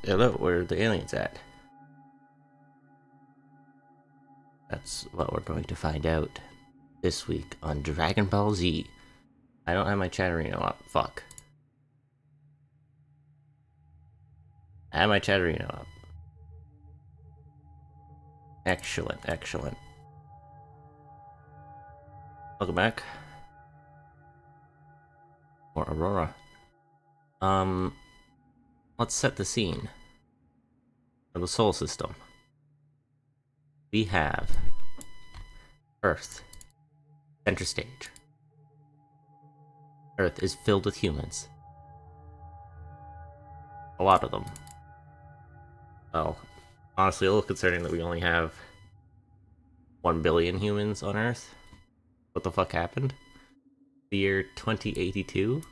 Hello, where are the aliens at? That's what we're going to find out this week on Dragon Ball Z. I don't have my Chatterino up. Fuck. I have my Chatterino up. Excellent, excellent. Welcome back. Or Aurora. Let's set the scene for the solar system. We have Earth, center stage. Earth is filled with humans. A lot of them. Well, honestly, a little concerning that we only have 1 billion humans on Earth. What the fuck happened? The year 2082?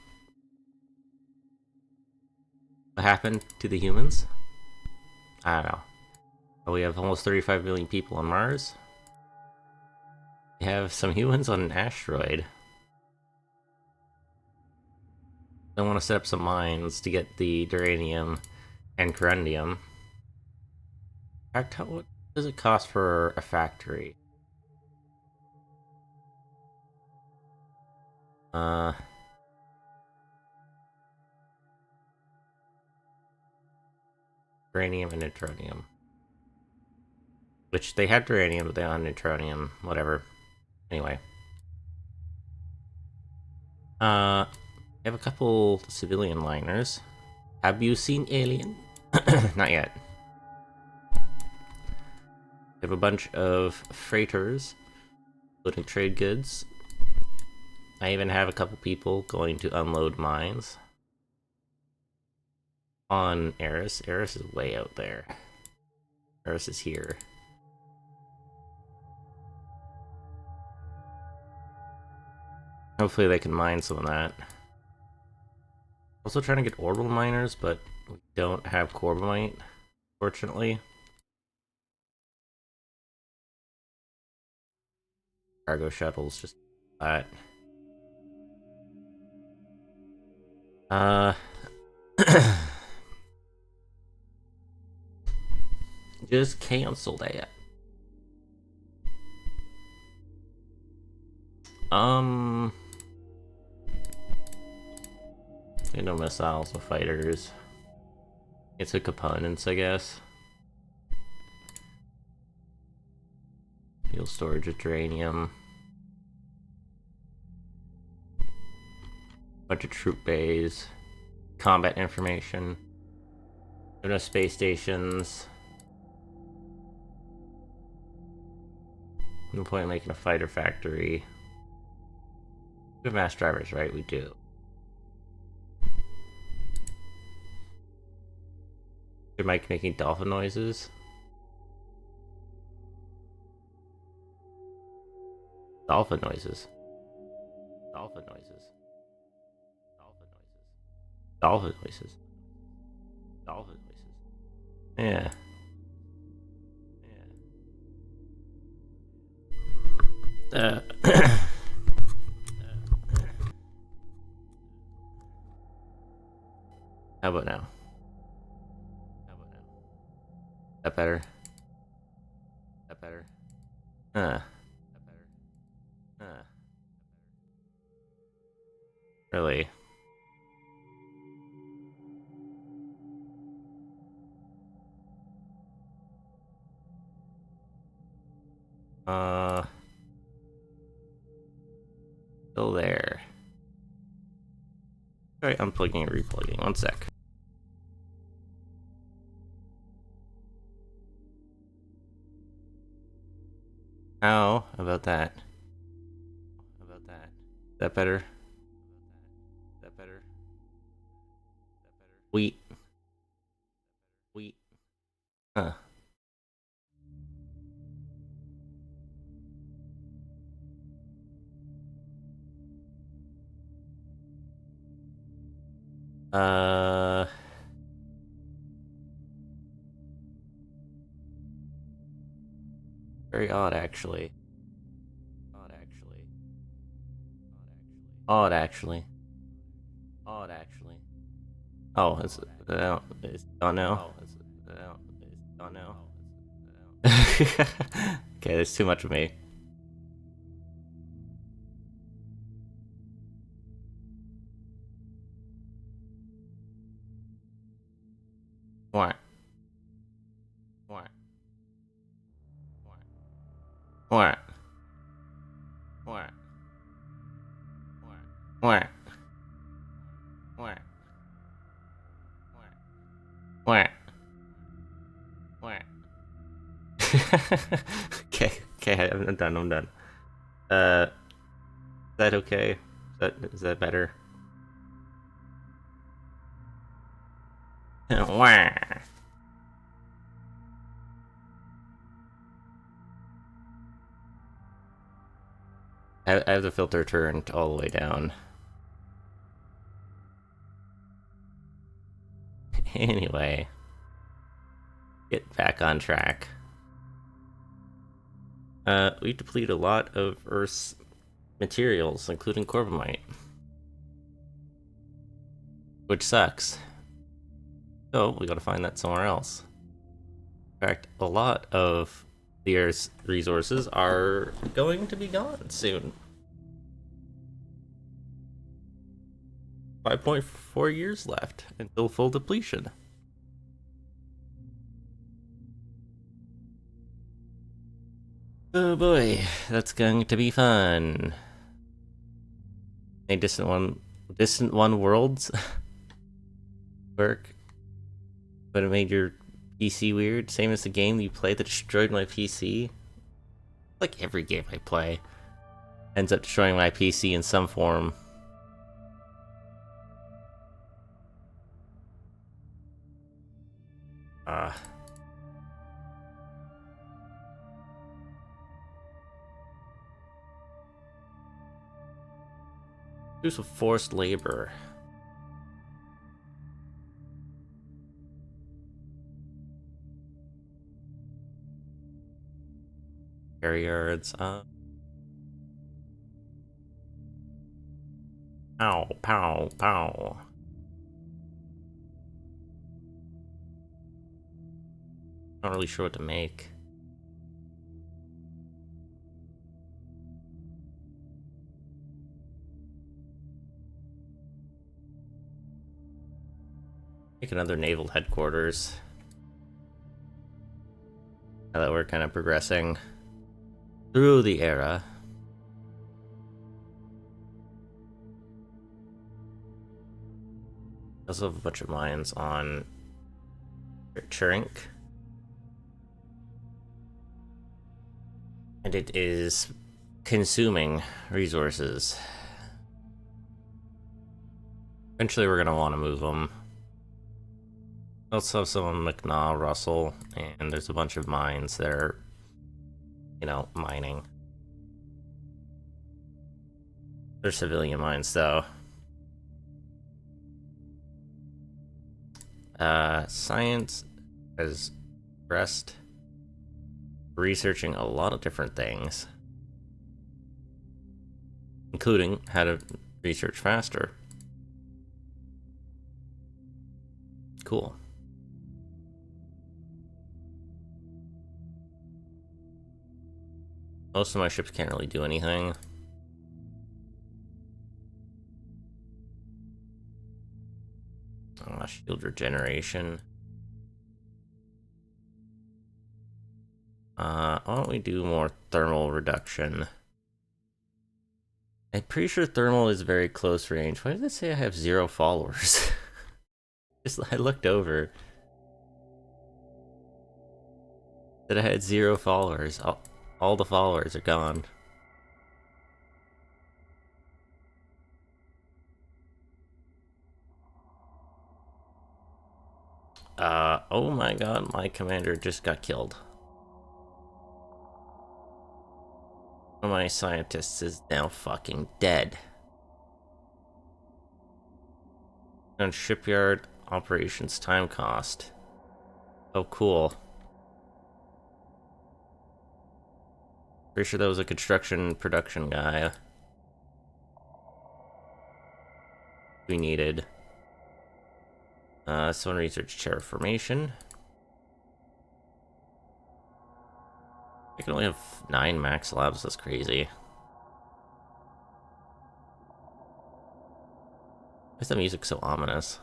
What happened to the humans? I don't know. But we have almost 35 million people on Mars. We have some humans on an asteroid. I want to set up some mines to get the duranium and corundium. In fact, what does it cost for a factory? Uranium and neutronium. Which they have duranium, but they don't have neutronium. Whatever. Anyway. I have a couple civilian liners. Have you seen Alien? Not yet. We have a bunch of freighters, loading trade goods. I even have a couple people going to unload mines. On Eris. Eris is way out there. Eris is here. Hopefully they can mine some of that. Also trying to get orbital miners, but we don't have corbomite, fortunately. Cargo shuttles, just that. Just cancel that. No missiles, no fighters. It's the components, I guess. Fuel storage with uranium. Bunch of troop bays. Combat information. No space stations. No point in making a fighter factory. We have mass drivers, right? We do. Is Mike making dolphin noises? Dolphin noises. Dolphin noises. Dolphin noises. Dolphin noises. Dolphin noises. Yeah. How about now? That better? That better? That better? Really? Still there. Alright, unplugging and replugging. One sec. How about that? That better? That better? Wheat. Huh. Very odd, actually. Odd, actually. Oh, it's gone now. Oh no. Okay, there's too much of me. What? What? What? What? What? What? What? What? Okay, I'm done. Is that okay? Is that better? Wah. I have the filter turned all the way down. Anyway, get back on track. We deplete a lot of Earth's materials, including corbamite, which sucks. So we gotta find that somewhere else. In fact, a lot of the Earth's resources are going to be gone soon. 5.4 years left until full depletion. Oh boy, that's going to be fun. A distant one worlds work, but it made your PC weird. Same as the game you played that destroyed my PC. Like every game I play ends up destroying my PC in some form. Use of forced labor. Air yards. Pow, pow, pow. Not really sure what to make. Make another naval headquarters. Now that we're kind of progressing through the era. I also have a bunch of mines on Churink. And it is consuming resources. Eventually we're gonna want to move them. I also have some on McNaw, Russell, and there's a bunch of mines that are, mining. They're civilian mines, though. Science has progressed, researching a lot of different things, including how to research faster. Cool. Most of my ships can't really do anything. Shield regeneration. Why don't we do more thermal reduction? I'm pretty sure thermal is very close range. Why did it say I have 0 followers? I looked over. That I had 0 followers. All the followers are gone. Oh my god, my commander just got killed. One of my scientists is now fucking dead. On shipyard operations time cost. Oh, cool. Pretty sure that was a construction production guy we needed. Someone research terraformation. I can only have 9 max labs, that's crazy. Why is the music so ominous?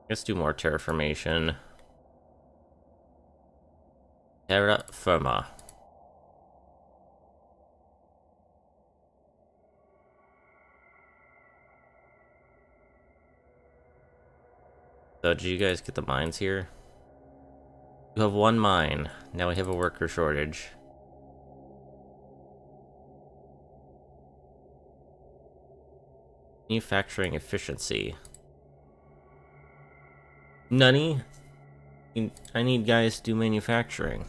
Let's do more terraformation. Terra firma. So did you guys get the mines here? You have 1 mine. Now we have a worker shortage. Manufacturing efficiency. Nunny? I need guys to do manufacturing.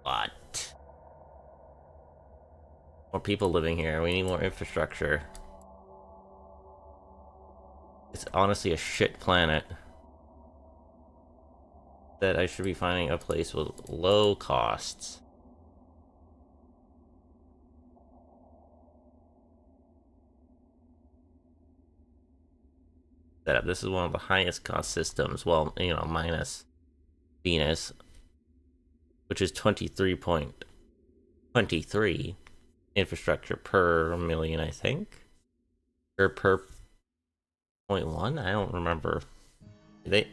What? More people living here. We need more infrastructure. It's honestly a shit planet. That I should be finding a place with low costs. Setup. This is one of the highest cost systems. Well, you know, minus Venus, which is 23.23 infrastructure per million, I think. Or per 0.1? I don't remember. They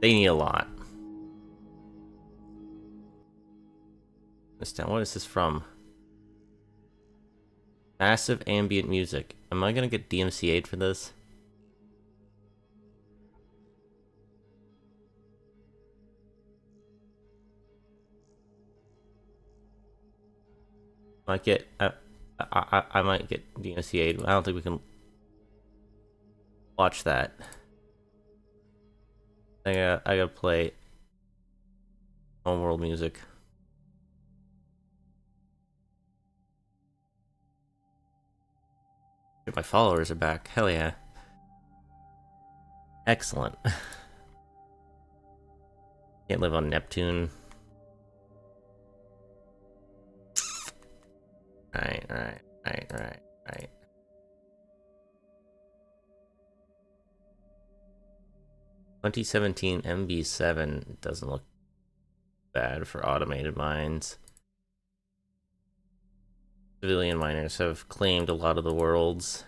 need a lot. What is this from? Massive ambient music. Am I gonna get DMCA'd for this? Might get. I might get DMCA'd. I don't think we can watch that. I gotta play homeworld music. My followers are back. Hell yeah. Excellent. Can't live on Neptune. Right. 2017 MB7 doesn't look bad for automated mines. Civilian miners have claimed a lot of the worlds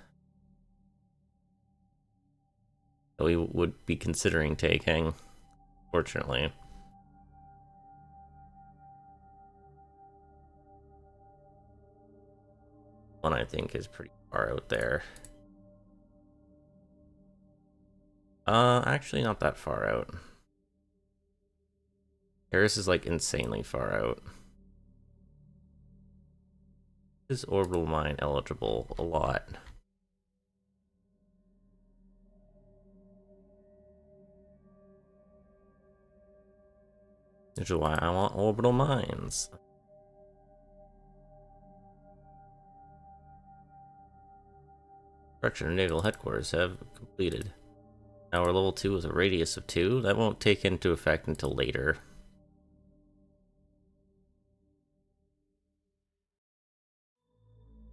that we would be considering taking, fortunately. One I think is pretty far out there. Actually not that far out. Paris is like insanely far out. Is orbital mine eligible? A lot. Which is why I want orbital mines. Construction and naval headquarters have completed. Now we're level 2 with a radius of 2. That won't take into effect until later.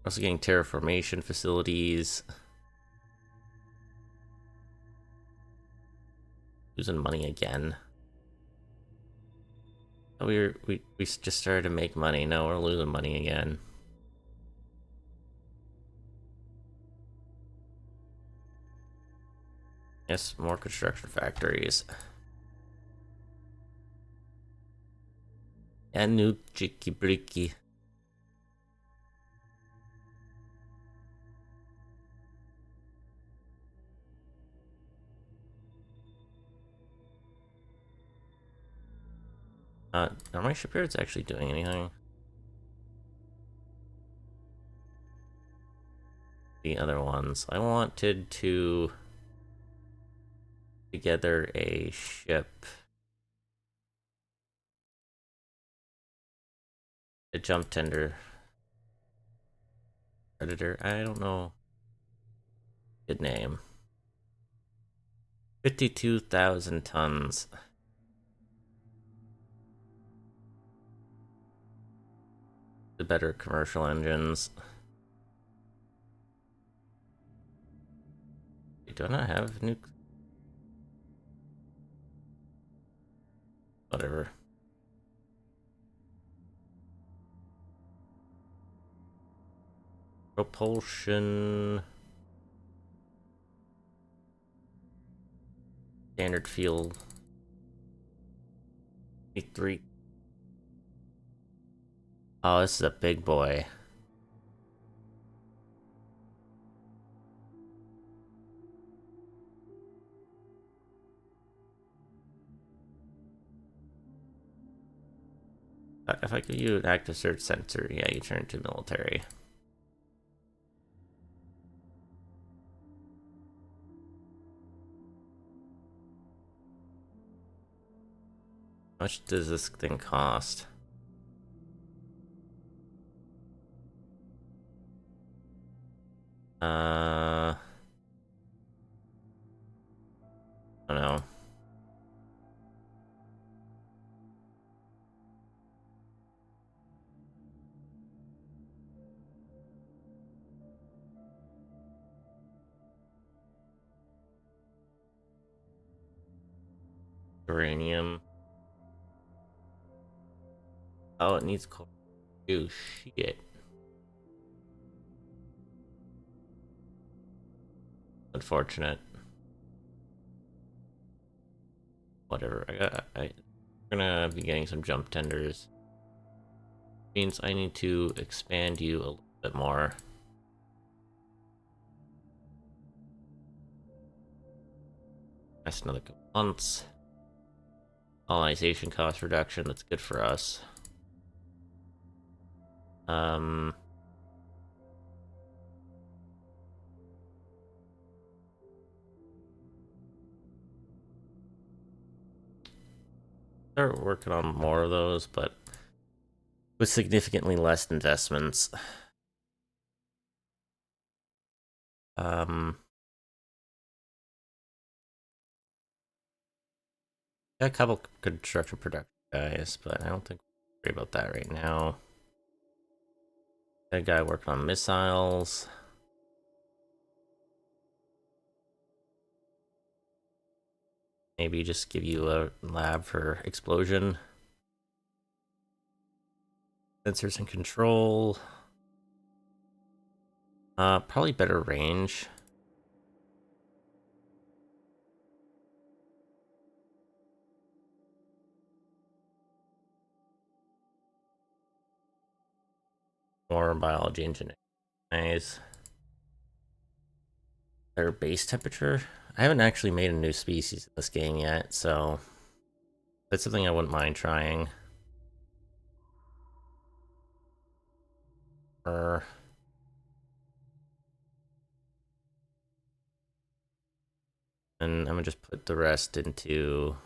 Also getting terraformation facilities. Losing money again. Oh, we just started to make money. No, we're losing money again. Yes, more construction factories. And new Jiki Briki. Are my shipyards actually doing anything? The other ones. I wanted to together a ship. A jump tender. Predator. I don't know. Good name. 52,000 tons. The better commercial engines. do I not have nukes? Whatever. Propulsion. Standard field. 3. Oh, this is a big boy. If I give you an active search sensor, yeah, you turn to military. How much does this thing cost? I don't know. Uranium. Oh, it needs coal. Oh, shit. Unfortunate. Whatever. I'm gonna be getting some jump tenders. Means I need to expand you a little bit more. That's another couple months. Colonization cost reduction, that's good for us. Start working on more of those, but with significantly less investments. Got a couple construction production guys, but I don't think we're worried about that right now. Got a guy working on missiles. Maybe just give you a lab for explosion. Sensors and control. Probably better range. More biology engineering. Nice. Better base temperature. I haven't actually made a new species in this game yet, so that's something I wouldn't mind trying. And I'm gonna just put the rest into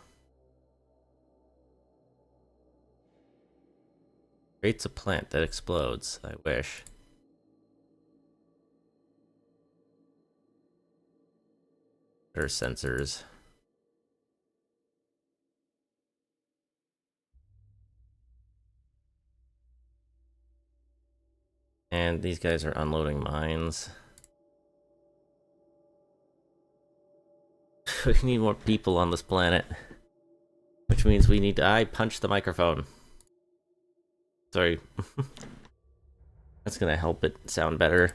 creates a plant that explodes. I wish. Better sensors. And these guys are unloading mines. We need more people on this planet. Which means we need to... I punched the microphone. Sorry. That's gonna help it sound better.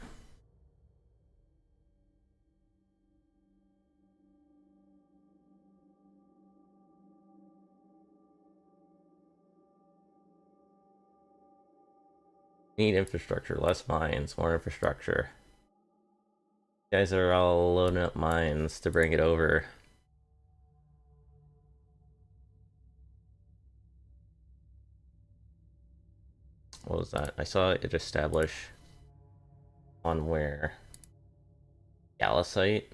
Need infrastructure, less mines, more infrastructure. You guys are all loading up mines to bring it over. What was that? I saw it establish on where? Galisite?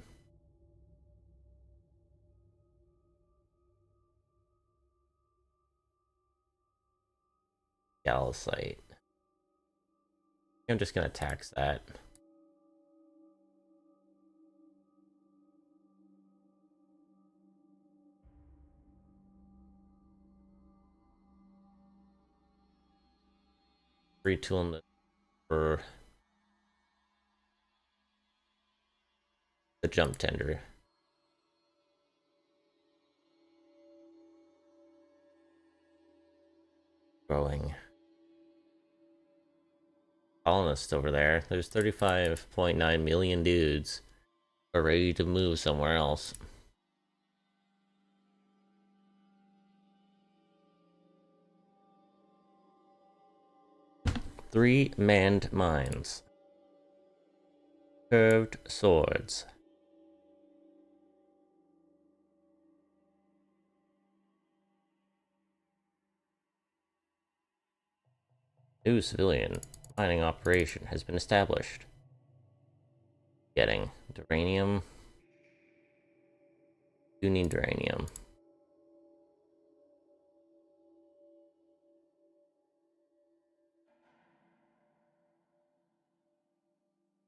Galisite. I'm just gonna tax that. Retooling it for the jump tender. growing. Colonists over there. There's 35.9 million dudes are ready to move somewhere else. Three manned mines. Curved swords. New civilian mining operation has been established. Getting uranium. You need uranium.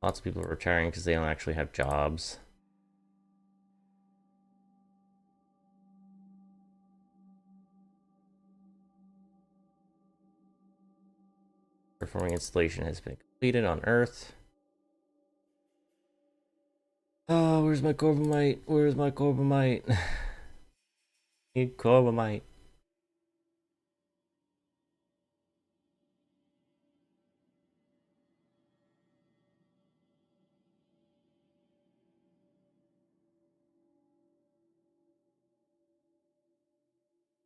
Lots of people are retiring because they don't actually have jobs. Performing installation has been completed on Earth. Oh, where's my Corbomite? Where's my Corbomite? Need Corbomite.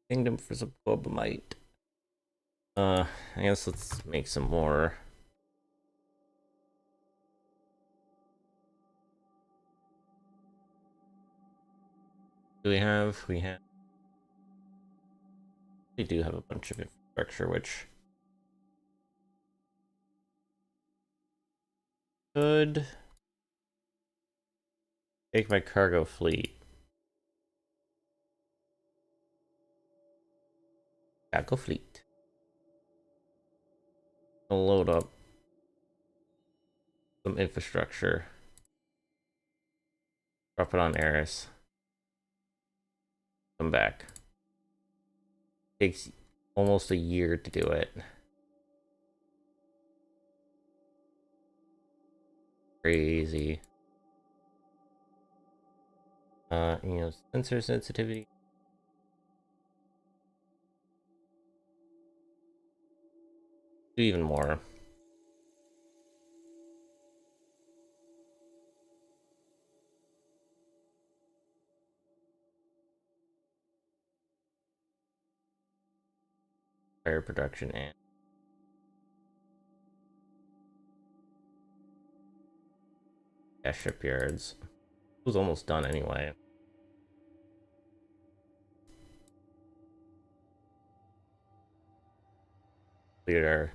Kingdom for some Corbomite. I guess let's make some more. Do we have? We have. We do have a bunch of infrastructure, which could take my cargo fleet. Cargo fleet. I'll load up some infrastructure. Drop it on Eris. Come back. Takes almost a year to do it. Crazy. Sensor sensitivity. Do even more. Fire production and shipyards. It was almost done anyway. Our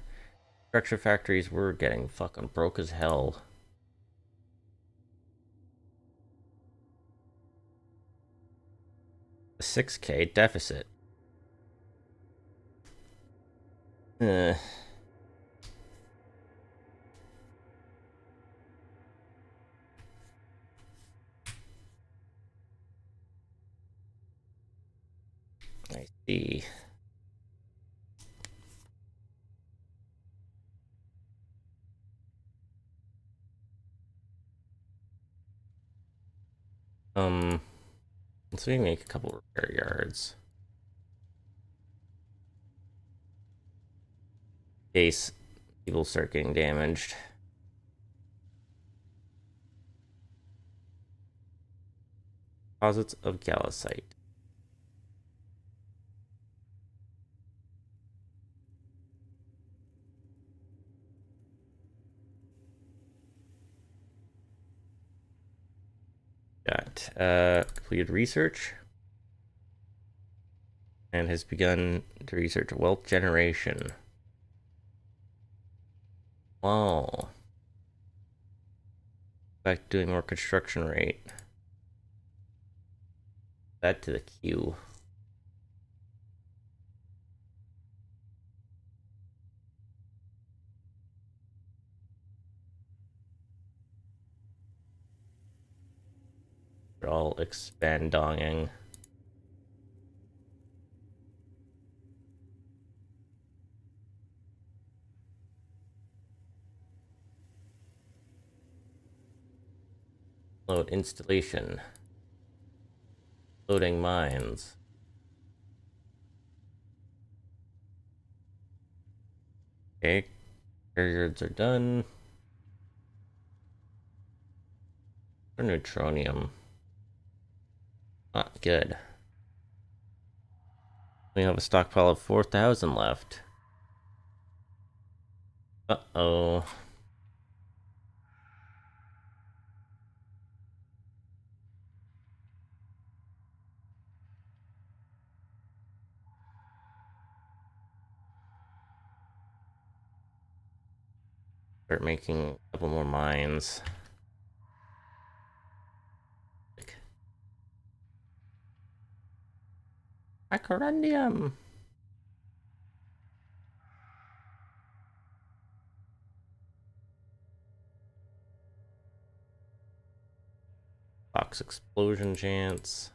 structure factories were getting fucking broke as hell. A 6K deficit. I see. Let's maybe make a couple repair yards. In case people start getting damaged. Deposits of gallicite. Got completed research and has begun to research wealth generation. Wow. Back to doing more construction rate. That to the queue. They're all expanding. Load installation. Loading mines. Okay, carriers are done. For neutronium. Not good. We have a stockpile of 4,000 left. Uh-oh. Start making a couple more mines. Macarendium! Box explosion chance.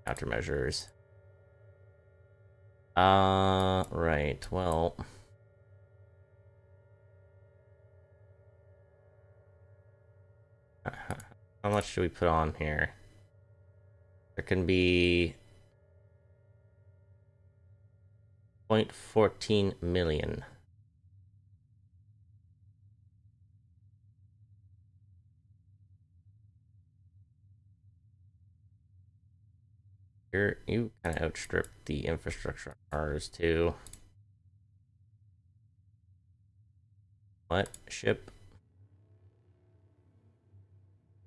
Countermeasures. Right. Well, how much should we put on here? There can be 0.14 million. You kind of outstripped the infrastructure on ours too. What ship,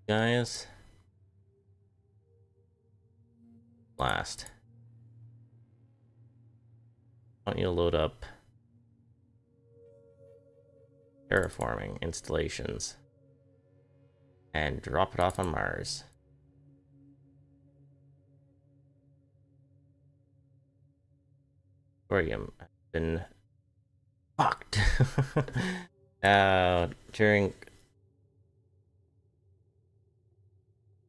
guys? Last. Why don't you load up terraforming installations and drop it off on Mars? Thorium has been fucked. During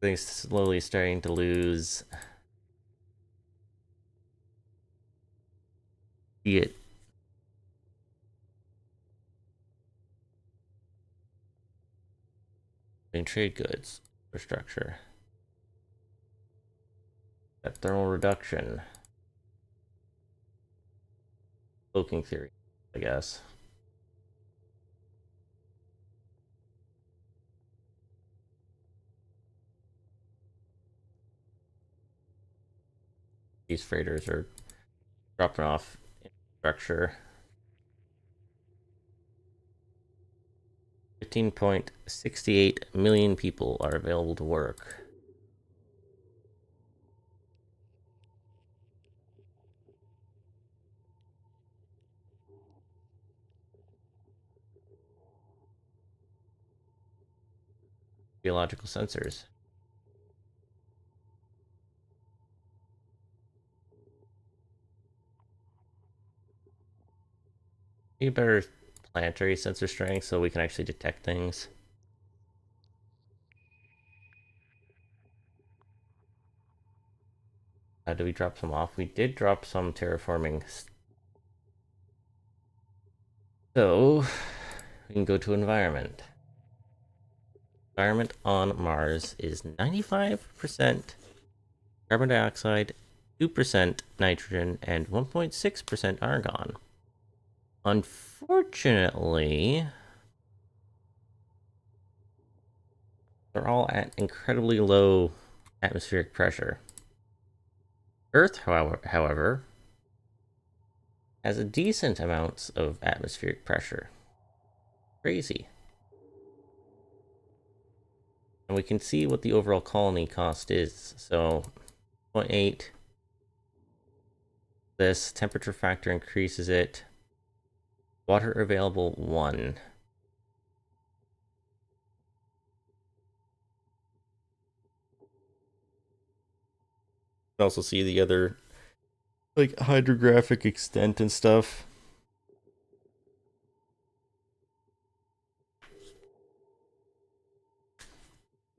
things slowly starting to lose. See it. In trade goods, infrastructure, that thermal reduction, cloaking theory, I guess. These freighters are dropping off infrastructure. 15.68 million people are available to work. Geological sensors. Need better planetary sensor strength so we can actually detect things. Did we drop some off? We did drop some terraforming. So we can go to environment. Environment on Mars is 95% carbon dioxide, 2% nitrogen, and 1.6% argon. Unfortunately, they're all at incredibly low atmospheric pressure. Earth, however, has a decent amount of atmospheric pressure. Crazy. And we can see what the overall colony cost is. So 0.8. This temperature factor increases it. Water available 1. You can also see the other like hydrographic extent and stuff.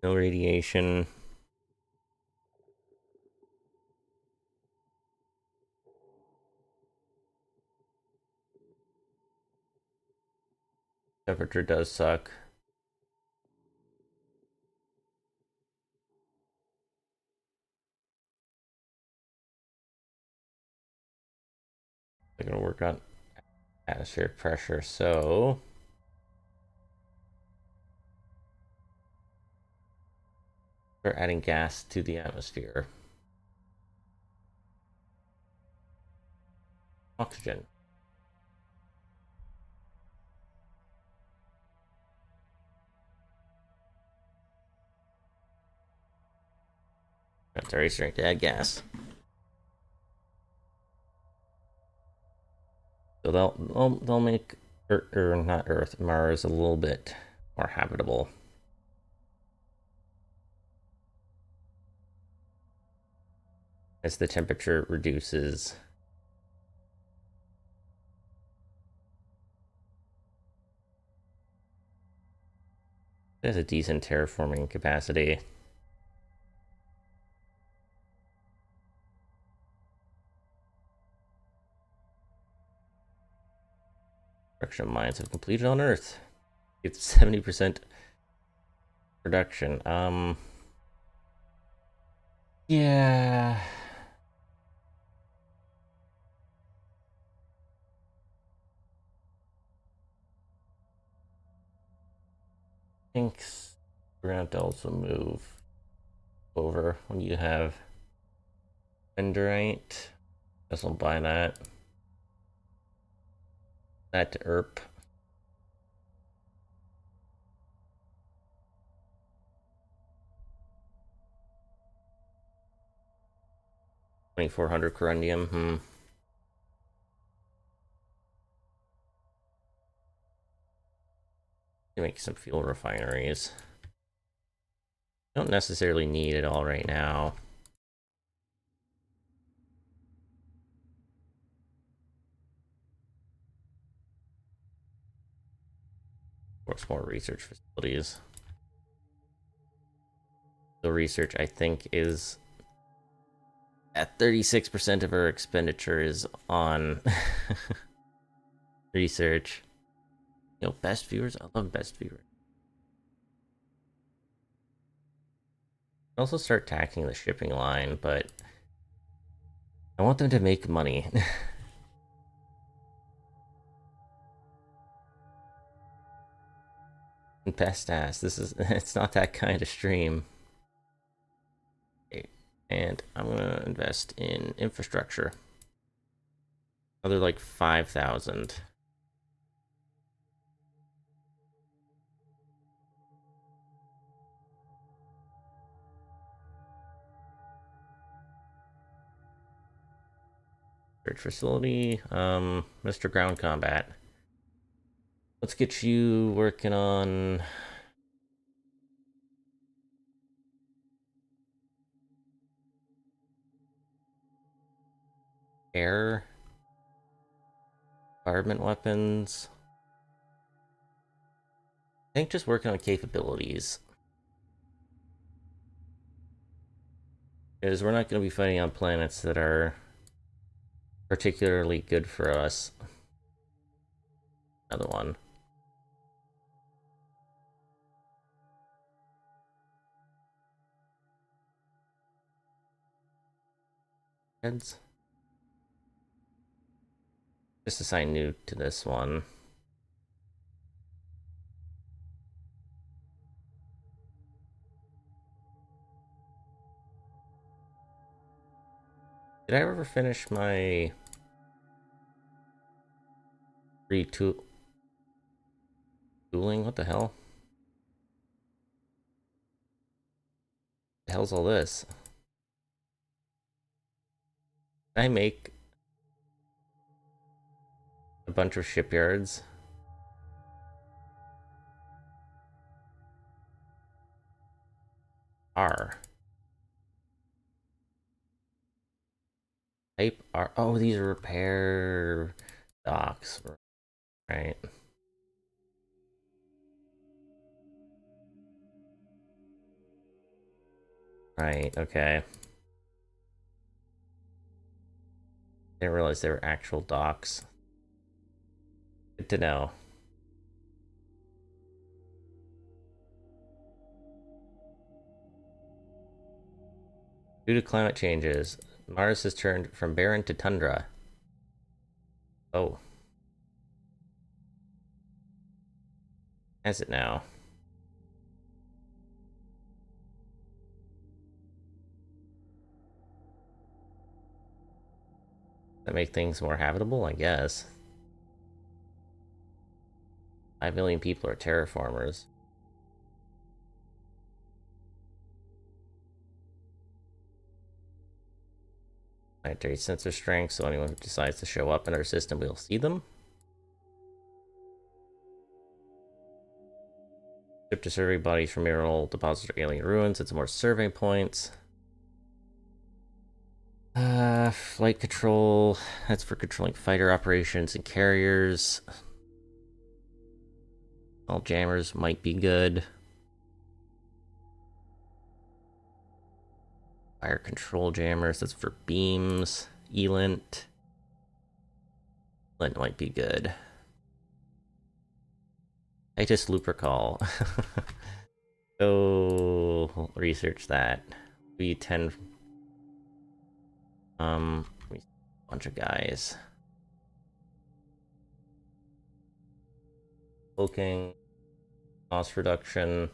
No radiation. Temperature does suck. They're gonna work on atmospheric pressure, so they're adding gas to the atmosphere. Oxygen. That's very straight to add gas. So they'll make not Earth, Mars a little bit more habitable. As the temperature reduces. It has a decent terraforming capacity. Production mines have completed on Earth. It's 70% production. Yeah. I think we're gonna have to also move over when you have Enderite. Guess I'll buy that. That to ERP. $2,400 corundium. Make some fuel refineries. Don't necessarily need it all right now. Of course, more research facilities. The research, I think, is at 36% of our expenditure is on research. Yo, best viewers? I love best viewers. Also start tacking the shipping line, but I want them to make money. Best ass. This is it's not that kind of stream. Okay. And I'm gonna invest in infrastructure. Another like 5,000. Search facility. Mr. Ground Combat. Let's get you working on air, bombardment weapons. I think just working on capabilities. Because we're not going to be fighting on planets that are particularly good for us. Another one. Heads. Just assign new to this one. Did I ever finish my retooling? What the hell? The hell's all this? Can I make a bunch of shipyards? R. Type R. Oh, these are repair docks. Right. Right, okay. Didn't realize they were actual docks. Good to know. Due to climate changes, Mars has turned from barren to tundra. Oh. Has it now? That make things more habitable, I guess. 5 million people are terraformers. Planetary sensor strength, so anyone who decides to show up in our system will see them. Ship to survey bodies from mineral deposits or alien ruins. It's more survey points. Flight control. That's for controlling fighter operations and carriers. All jammers might be good. Fire control jammers. That's for beams. Elint. Elint might be good. I just loop recall. Go research that. B10. A bunch of guys. Cloaking. Cost reduction.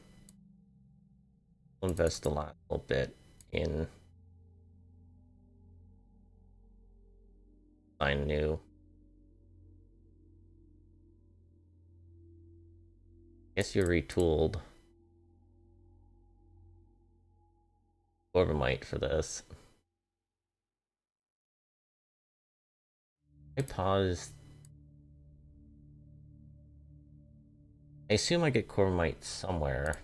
We'll invest a little bit in find new. Guess you're retooled. Corvamite for this. I paused. I assume I get Corvamite somewhere.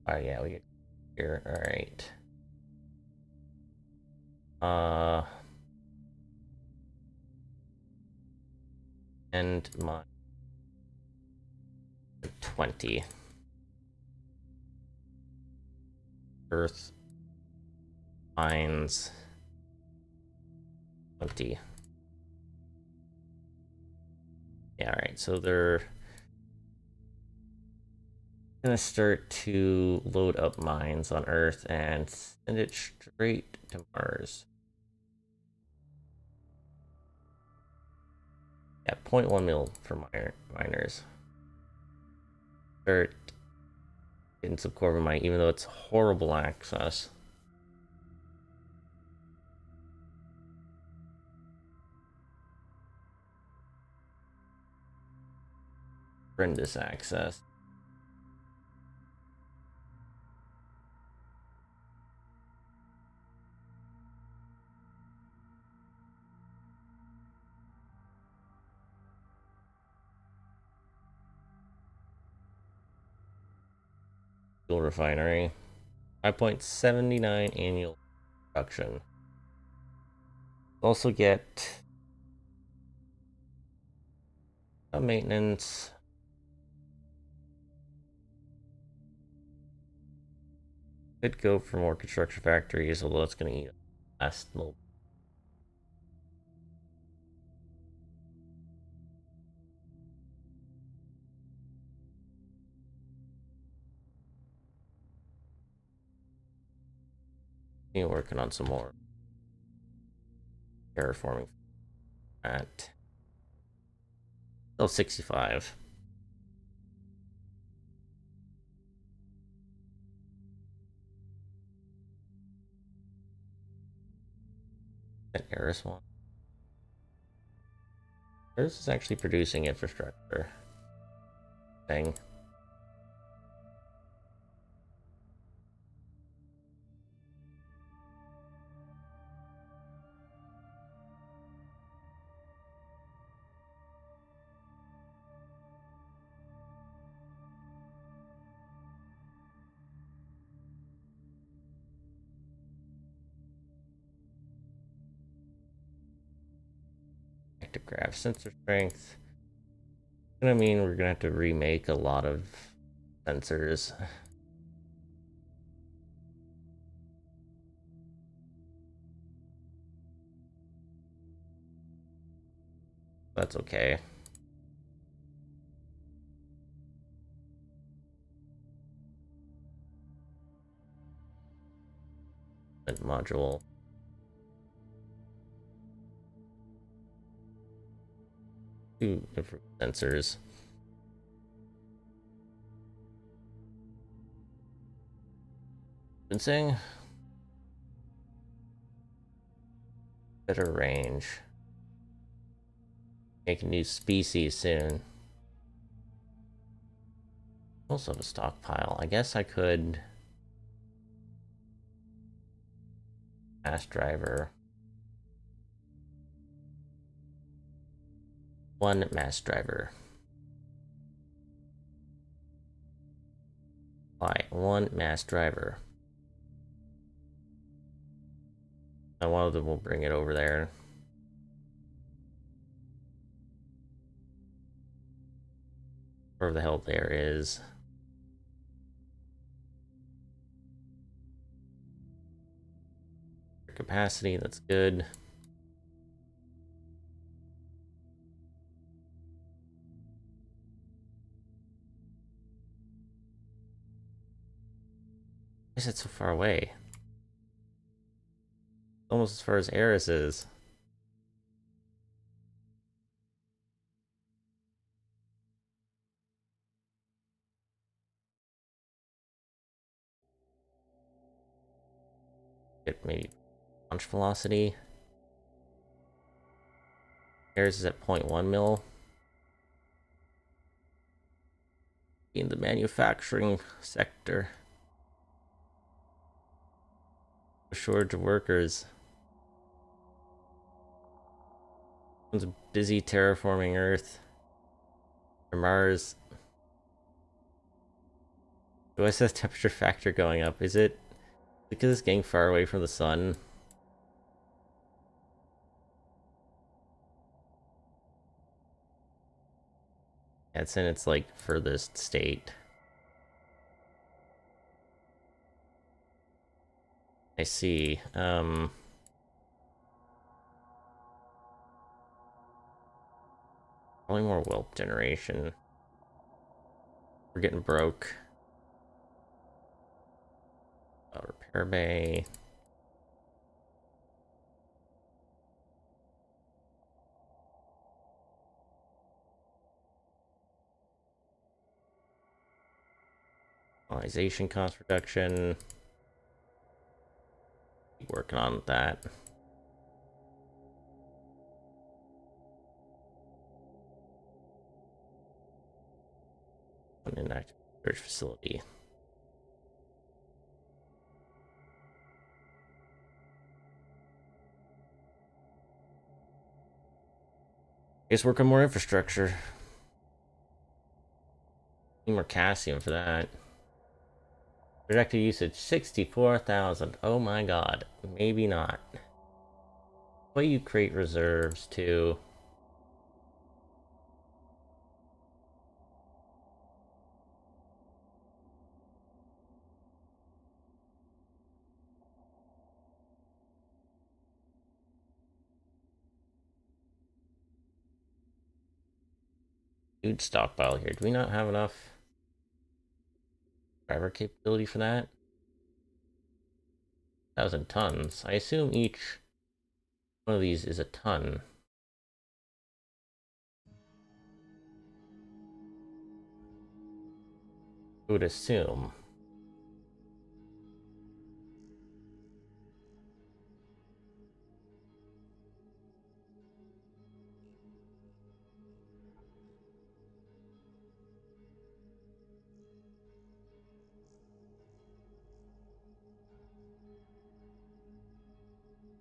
Oh yeah, we get here. Alright. And my 20. Earth mines 20. Yeah, alright, so they're gonna start to load up mines on Earth and send it straight to Mars. Yeah, 0.1 mil for miners. Start getting some Corvamite, even though it's horrible access. Horrendous access. Fuel refinery. 5.79 annual production. Also get maintenance. Could go for more construction factories, although it's going to eat last little. You're working on some more terraforming at still 65. That Eris one. Eris is actually producing infrastructure thing. Actigraph sensor strength. Gonna mean we're gonna have to remake a lot of sensors. That's okay. Module. Two different sensors. Sensing. Better range. Make a new species soon. Also have a stockpile. I guess I could mass driver. One mass driver. Why? One mass driver. And one of them will bring it over there. Wherever the hell there is. Capacity, that's good. Why is it so far away? Almost as far as Eris is. Get maybe launch velocity. Eris is at 0.1 mil. In the manufacturing sector. A shortage of workers. Everyone's busy terraforming Earth. Or Mars. Why is the temperature factor going up? Is it because it's getting far away from the sun? Yeah, it's in its like furthest state. I see. Probably more whelp generation. We're getting broke. Repair bay. Colonization cost reduction. Keep working on that. An inactive research facility. Guess work on more infrastructure. Need more calcium for that. Projected usage 64,000. Oh my god. Maybe not. But you create reserves too. Huge stockpile here. Do we not have enough driver capability for that? 1,000 tons. I assume each one of these is a ton. I would assume.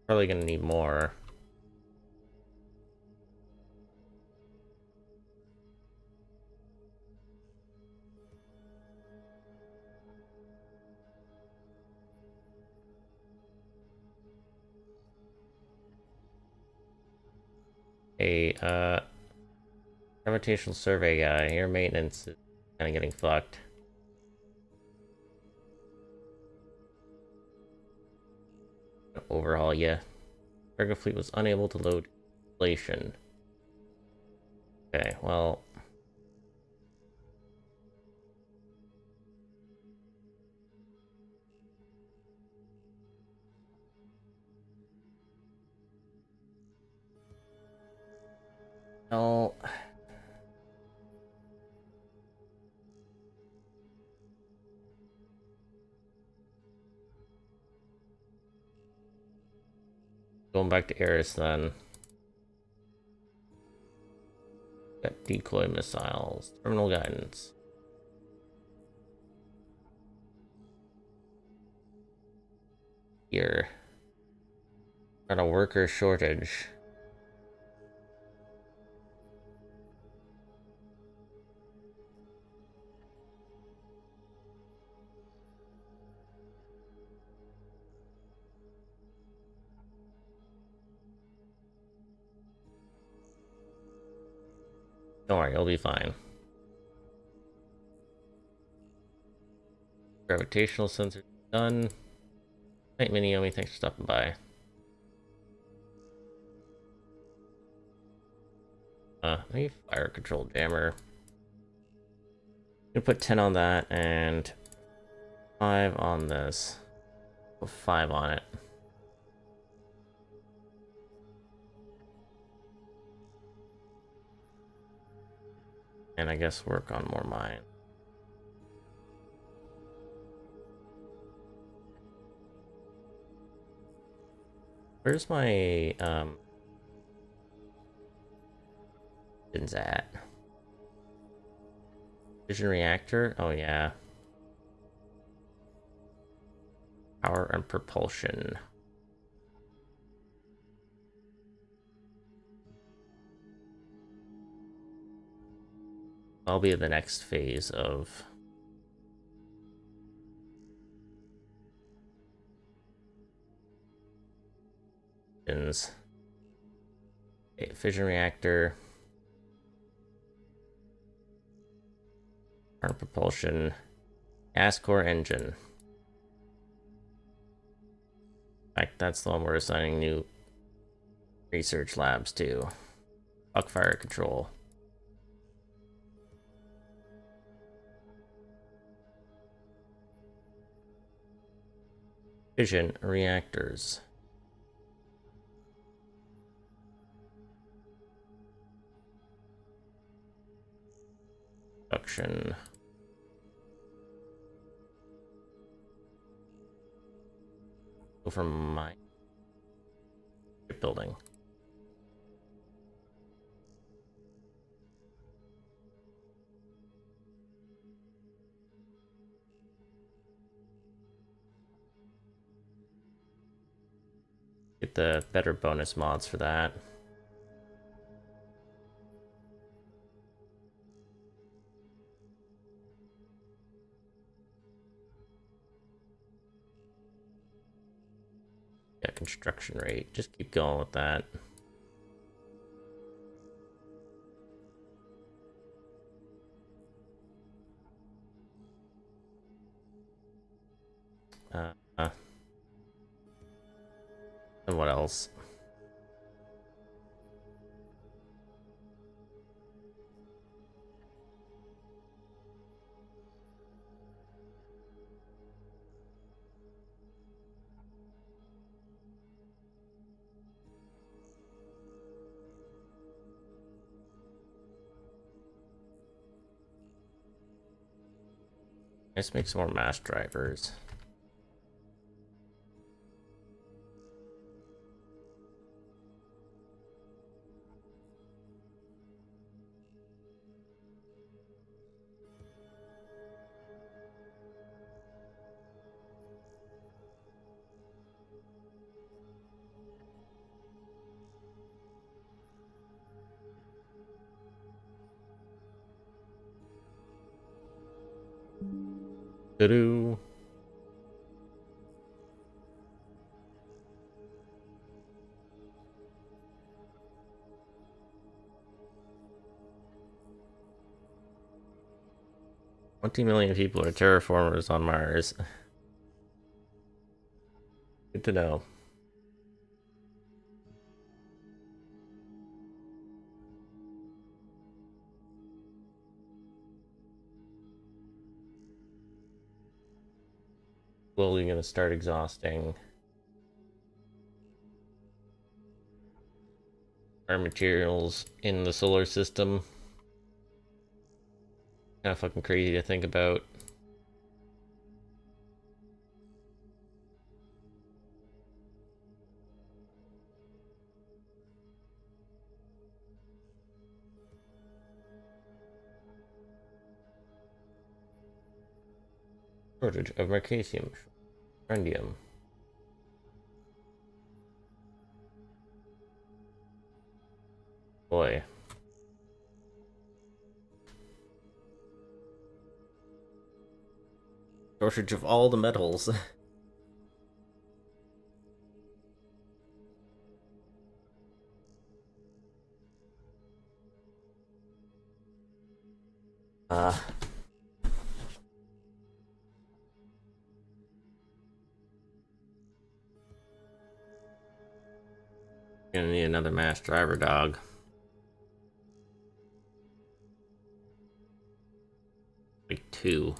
Probably gonna need more. A gravitational survey guy. Your maintenance is kind of getting fucked. Overhaul ya. Cargo fleet was unable to load inflation. Okay, well. No. Going back to Eris then. Got decoy missiles, terminal guidance. Here. Got a worker shortage. Don't worry, you'll be fine. Gravitational sensor done. Hey, Miniomi, thanks for stopping by. Maybe fire control jammer. I'm gonna put 10 on that and 5 on this. Put 5 on it. And I guess work on more mine. Where's my pins at? Fission reactor? Oh yeah. Power and propulsion. I'll be the next phase of pins. Okay, fission reactor. Power and propulsion. Gas core engine. In fact, that's the one we're assigning new research labs to. Fuck fire control. Fission reactors. Production. Go from my shipbuilding. Get the better bonus mods for that. Yeah, construction rate. Just keep going with that. And what else? Let's make some more mass drivers. Doo-doo. $20 million people are terraformers on Mars. Good to know. Slowly gonna start exhausting our materials in the solar system. Kind of fucking crazy to think about. Shortage of magnesium, spreadsheets. Boy. Shortage of all the metals. uh Gonna need another mass driver dog. Like 2.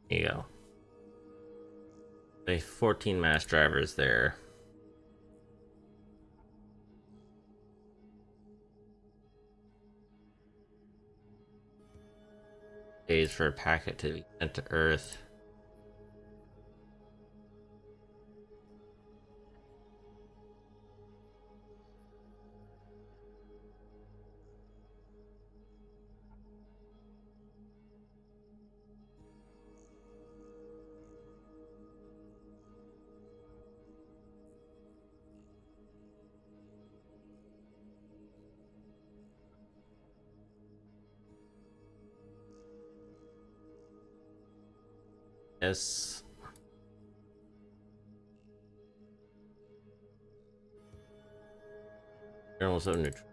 There you go. There's 14 mass drivers there. Days for a packet to be sent to Earth. Yes. Journals of neutral.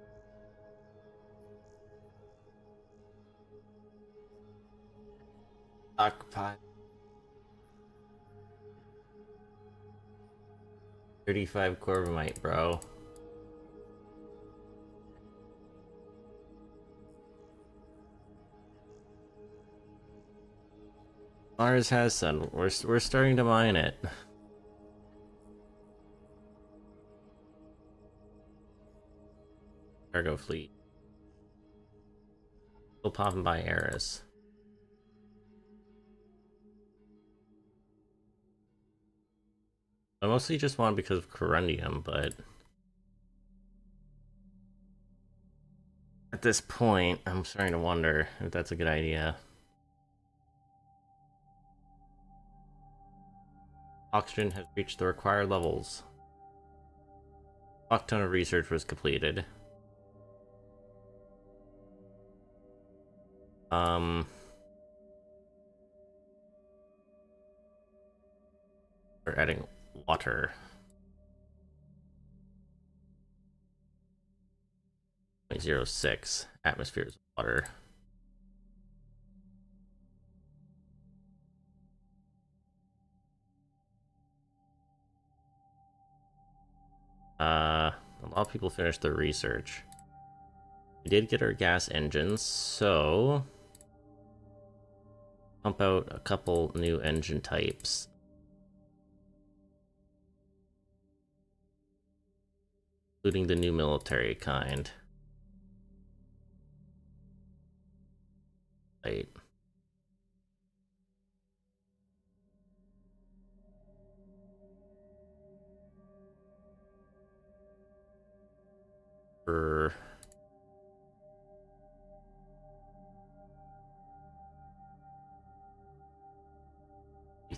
Occupy. 35 Corvamite, bro. Mars has sun. We're starting to mine it. Cargo fleet. Still popping by Eris. I mostly just want because of corundium, but at this point, I'm starting to wonder if that's a good idea. Oxygen has reached the required levels. A ton of research was completed. We're adding water. 0.06 atmospheres of water. A lot of people finished their research. We did get our gas engines, so pump out a couple new engine types. Including the new military kind. Right. For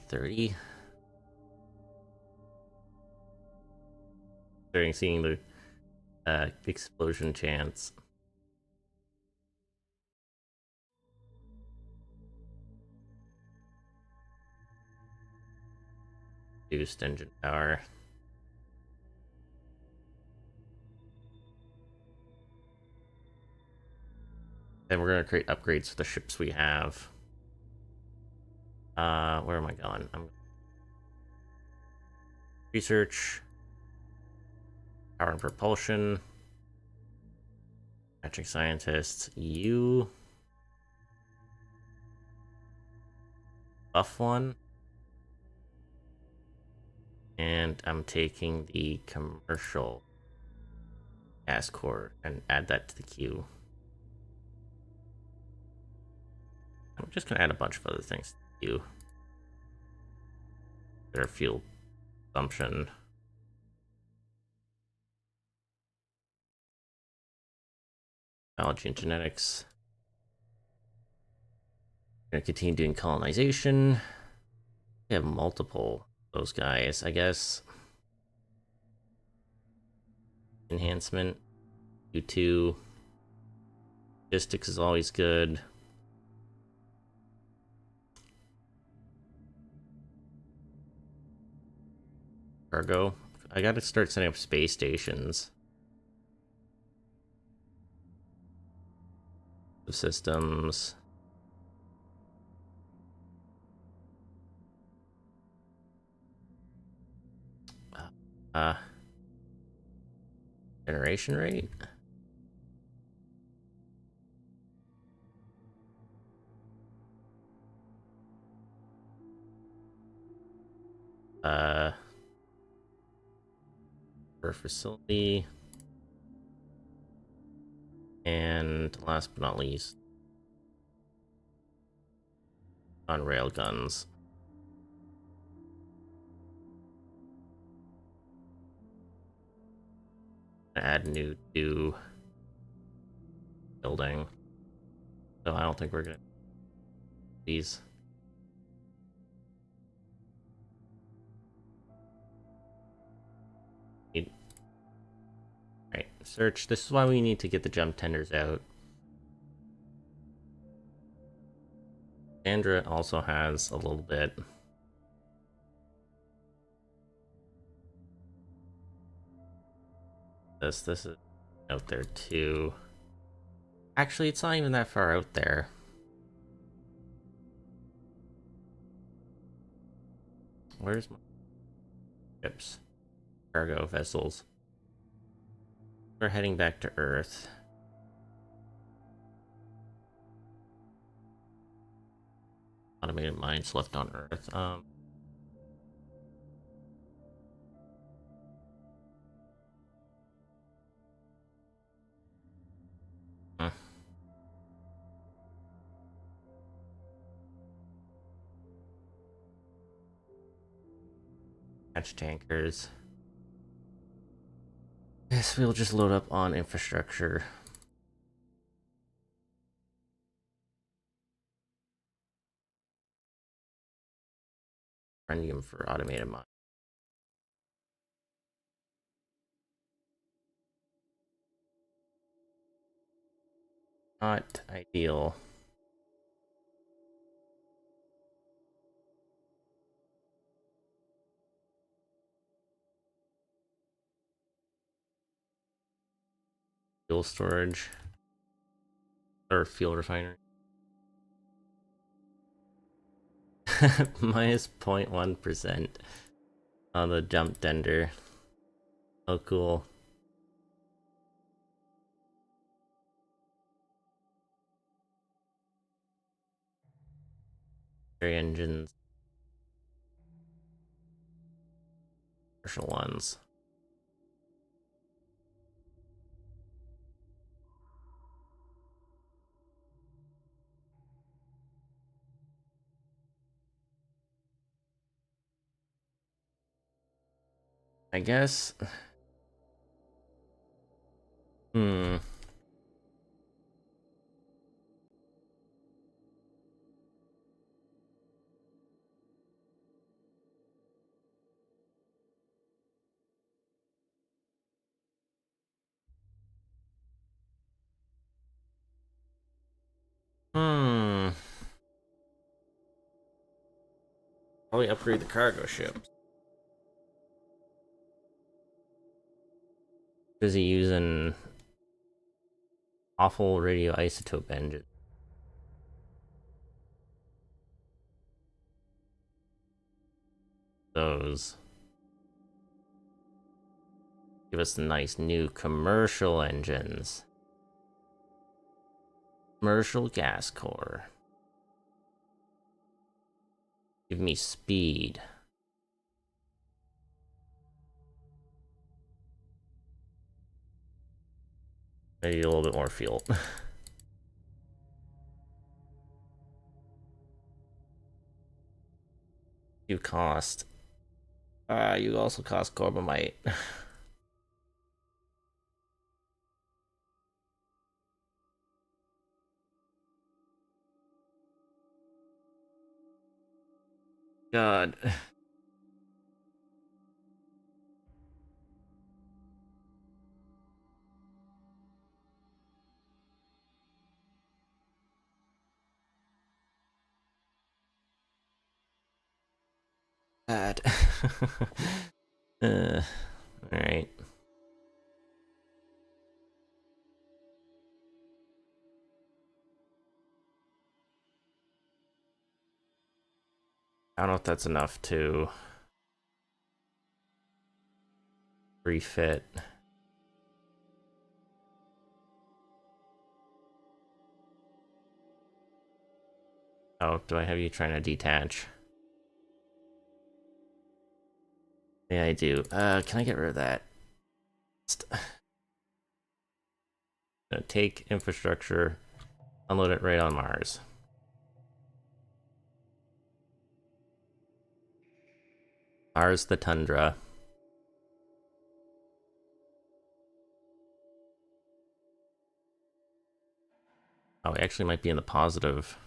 30. Starting seeing the explosion chance. Reduced engine power. Then we're gonna create upgrades for the ships we have. Where am I going? I'm research, power and propulsion, magic scientists. You buff one, and I'm taking the commercial gas core and add that to the queue. I'm just gonna add a bunch of other things to the queue. Better fuel consumption. Biology and genetics. Gonna continue doing colonization. We have multiple of those guys, I guess. Enhancement. U2. Logistics is always good. Cargo. I gotta start setting up space stations. Systems. Uh, generation rate. Per facility. And last but not least, on railguns. Add new to building. So I don't think we're gonna these. Right, search. This is why we need to get the jump tenders out. Sandra also has a little bit. This is out there too. Actually, it's not even that far out there. Where's my ships? Cargo vessels. We're heading back to Earth. Automated mines left on Earth. Hmm. Hatch tankers. Yes, we'll just load up on infrastructure. Premium for automated mine. Not ideal. Fuel storage. Or fuel refinery. Minus 0.1% on the jump tender. Oh, cool. Very engines. Commercial ones. I guess. Hmm. Hmm. Probably upgrade the cargo ships. Busy using awful radioisotope engines. Those give us nice new commercial engines. Commercial gas core. Give me speed. Maybe a little bit more fuel. You cost. You also cost Corbomite. God. Bad. Alright. I don't know if that's enough to refit. Oh, do I have you trying to detach? Yeah, I do. Can I get rid of that? Take infrastructure, unload it right on Mars. Mars the tundra. Oh, we actually might be in the positive.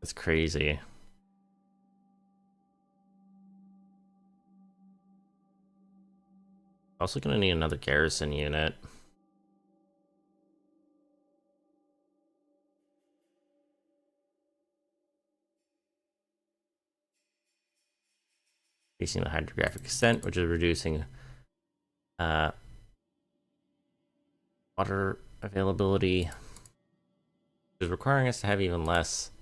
That's crazy. Also gonna need another garrison unit. Increasing the hydrographic extent, which is reducing water availability, which is requiring us to have even less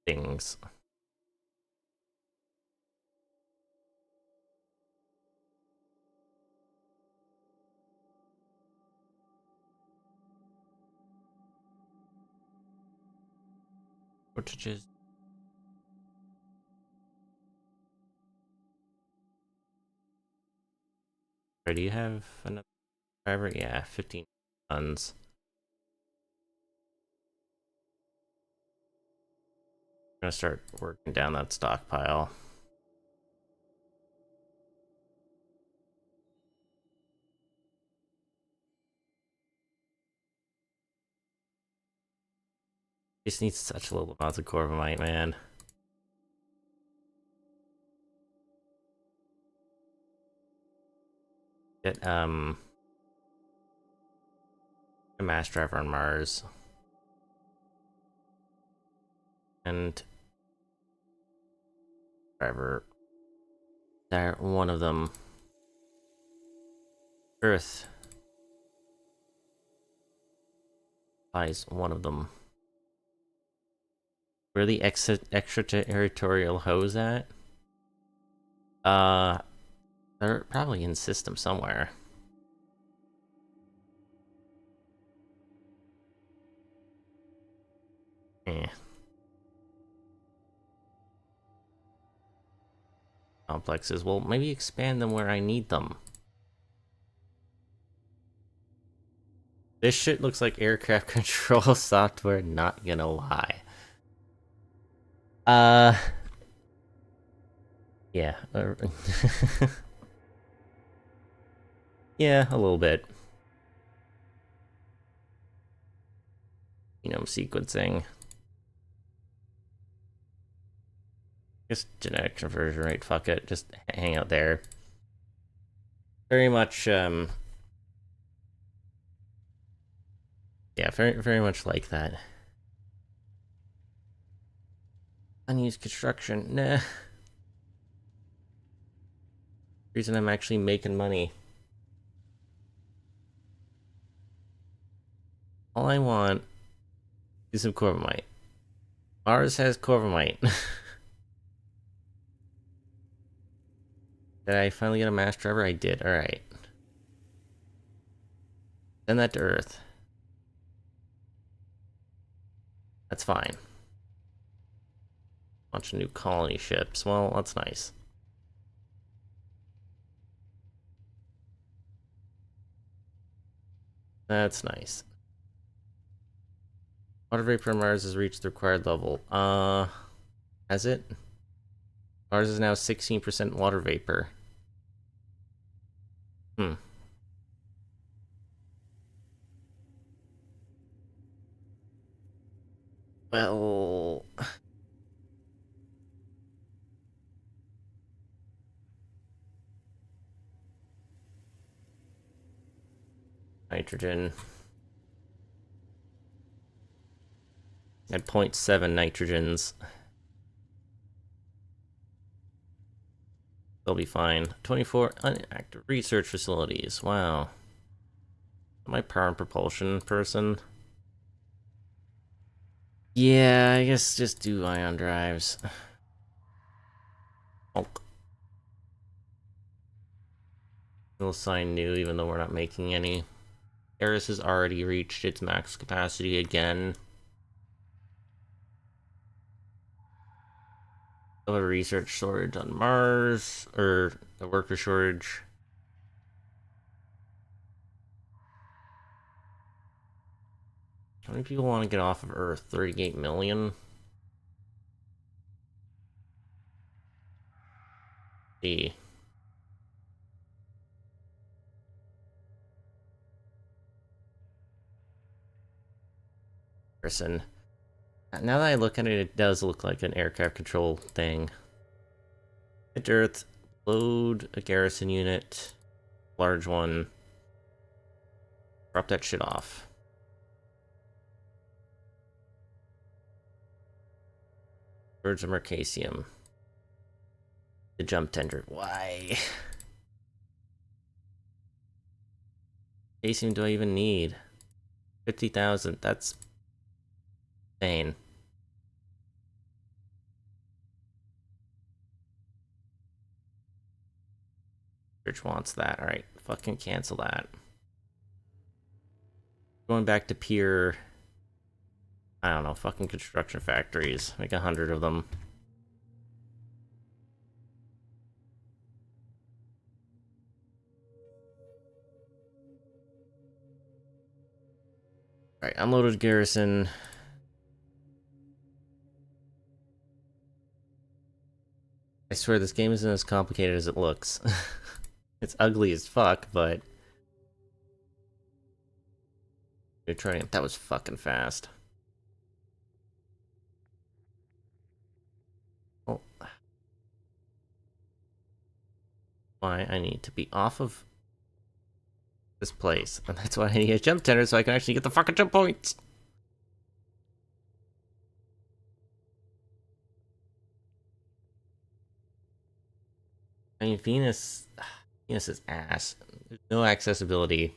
things. Shortages. Do you have another driver? Yeah, 15 tons. I'm gonna start working down that stockpile. Just needs such little amounts of corvamite, man. Get a mass driver on Mars. And driver. There, one of them. Earth. Buys one of them. Where the extraterritorial hoes at? They're probably in system somewhere. Eh. Complexes. Well, maybe expand them where I need them. This shit looks like aircraft control software, not gonna lie. Yeah. Yeah, a little bit. Genome sequencing. Just genetic conversion rate, fuck it. Just hang out there. Very much, yeah, very much like that. Unused construction, nah. Reason I'm actually making money. All I want is some corvamite. Ours has corvamite. Did I finally get a mass driver? I did, alright. Send that to Earth. That's fine. Bunch of new colony ships. Well, that's nice. That's nice. Water vapor on Mars has reached the required level. Has it? Mars is now 16% water vapor. Hmm. Well, nitrogen. At 0.7 nitrogens. They'll be fine. 24 unactive research facilities. Wow. Am I power and propulsion person? Yeah, I guess just do ion drives. Oh. We'll assign new even though we're not making any. Eris has already reached its max capacity again. A research shortage on Mars, or a worker shortage. How many people want to get off of Earth? 38 million? D. Person. Now that I look at it, it does look like an aircraft control thing. Hit Earth, load a garrison unit, large one. Drop that shit off. Birds of Mercasium. The jump tender. Why? Mercasium do I even need? 50,000. That's insane. Church wants that. Alright, fucking cancel that. Going back to pure, I don't know, fucking construction factories. Make 100 of them. Alright, unloaded garrison. I swear this game isn't as complicated as it looks. It's ugly as fuck, but neutronium, that was fucking fast. Oh. Why I need to be off of this place. And that's why I need a jump tender so I can actually get the fucking jump points. I mean, Venus is ass. There's no accessibility.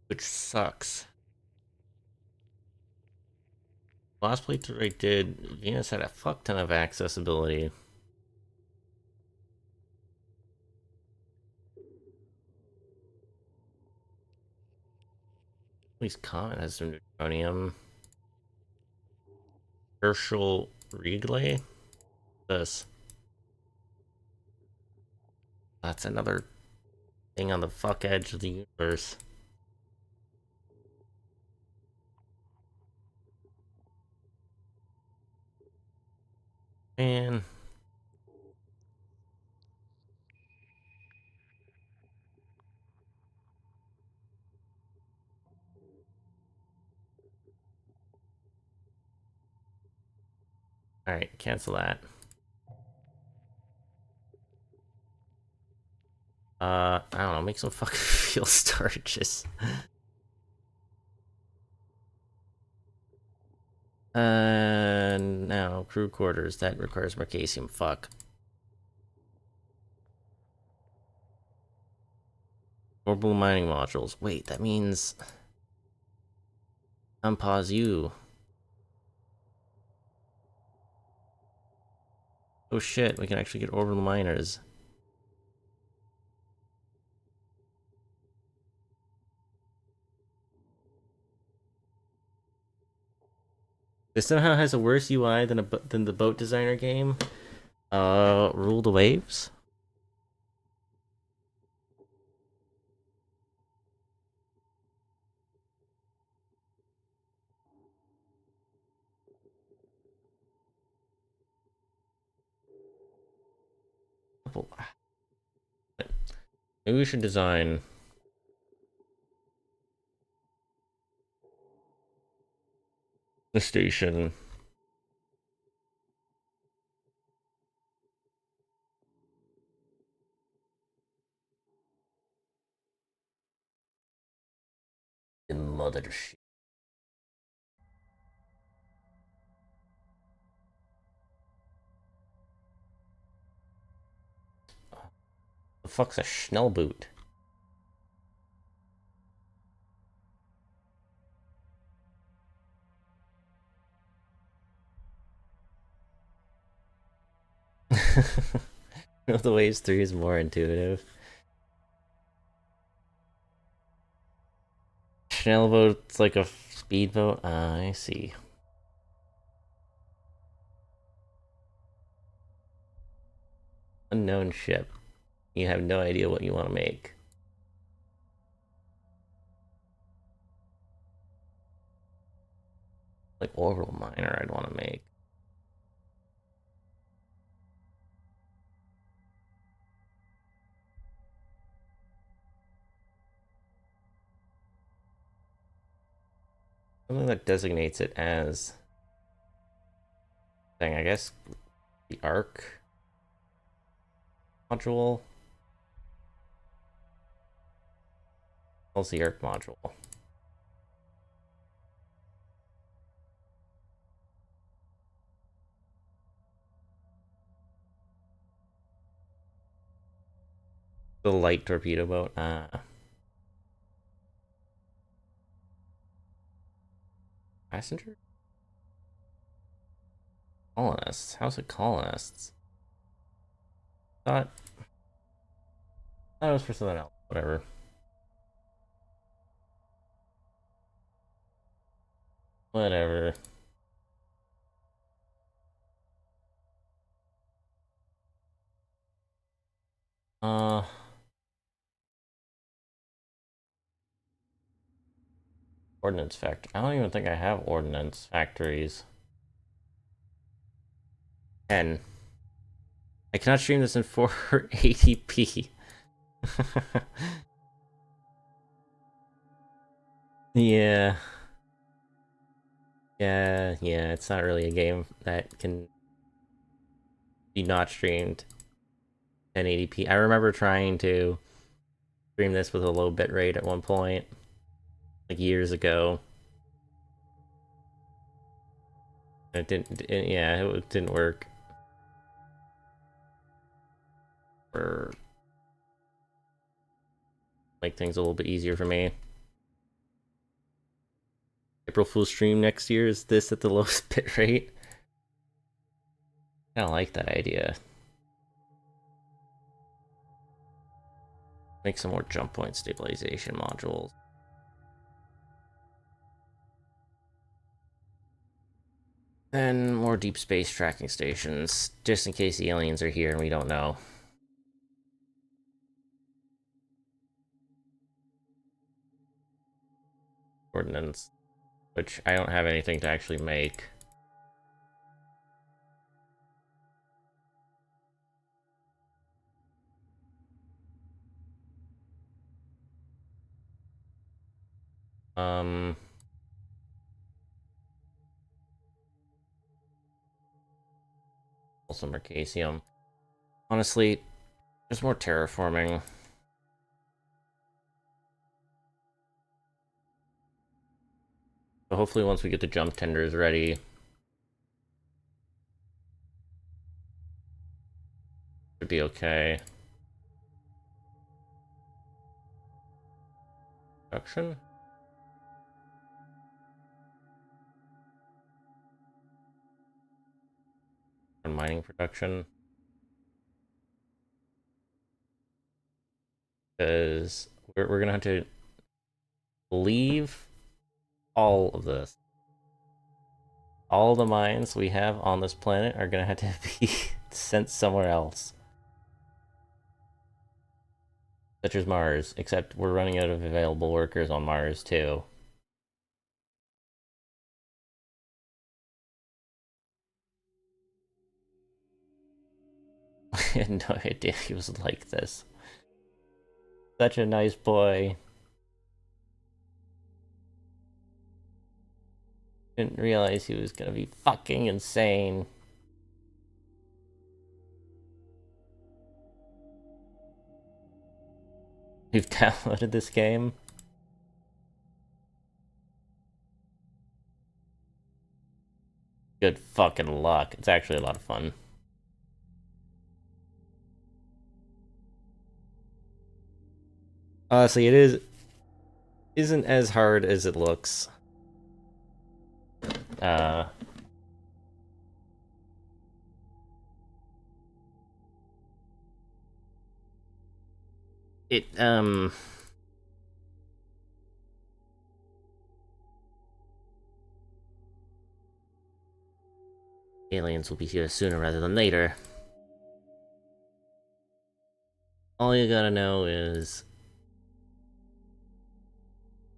Which sucks. Last playthrough I did, Venus had a fuck ton of accessibility. At least Comet has some neutronium. Herschel Reglay? This. That's another thing on the fuck edge of the universe. Man. Alright, cancel that. I don't know, make some fucking fuel storages. No, crew quarters, that requires Mercasium, fuck. Orbital mining modules. Wait, that means unpause you. Oh shit, we can actually get orbital miners. This somehow has a worse UI than the boat designer game. Rule the waves. Maybe we should design the station in mothership. The fuck's a Schnellboot? The Waves 3 is more intuitive. Schnellboat's like a speedboat? I see. Unknown ship. You have no idea what you want to make. Like orbital miner I'd want to make. Something that designates it as... Thing, I guess the arc module. What's the arc module? The light torpedo boat. Passenger? Colonists. How's it colonists? Thought that was for something else. Whatever. Whatever. Uh, Ordnance factory. I don't even think I have ordnance factories. 10. I cannot stream this in 480p. Yeah. Yeah, it's not really a game that can be not streamed 1080p. I remember trying to stream this with a low bit rate at one point, like years ago. It yeah, it didn't work. Or make things a little bit easier for me. April Fool's stream next year is this at the lowest bit rate. I don't like that idea. Make some more jump point stabilization modules. And more deep space tracking stations, just in case the aliens are here and we don't know. Ordnance, which I don't have anything to actually make. Um, also Mercasium. Honestly, just more terraforming. So hopefully once we get the jump tenders ready, it'd be okay. Production? And mining production. Because we're gonna have to leave all of this. All the mines we have on this planet are gonna have to be sent somewhere else. Such as Mars, except we're running out of available workers on Mars too. I had no idea he was like this. Such a nice boy. Didn't realize he was gonna be fucking insane. You've downloaded this game? Good fucking luck. It's actually a lot of fun. Honestly, isn't as hard as it looks. Uh, it aliens will be here sooner rather than later. All you gotta know is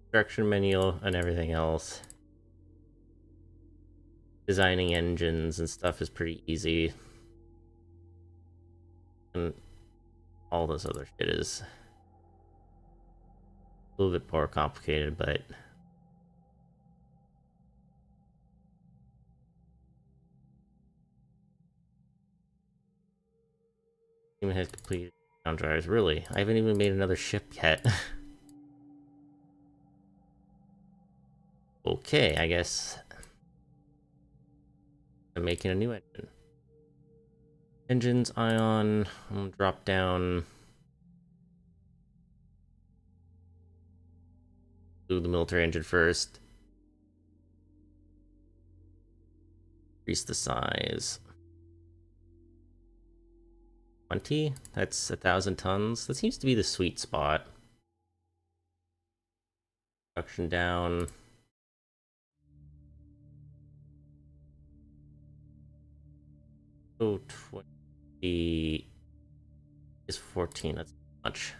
instruction menu and everything else. Designing engines and stuff is pretty easy. And all this other shit is a little bit more complicated, but even has completed ground drives. Really? I haven't even made another ship yet. Okay, I guess I'm making a new engine. Engines, ion, I'm gonna drop down to the military engine first. Increase the size. 20? That's 1,000 tons. That seems to be the sweet spot. Production down. Oh, 20 is 14. That's much.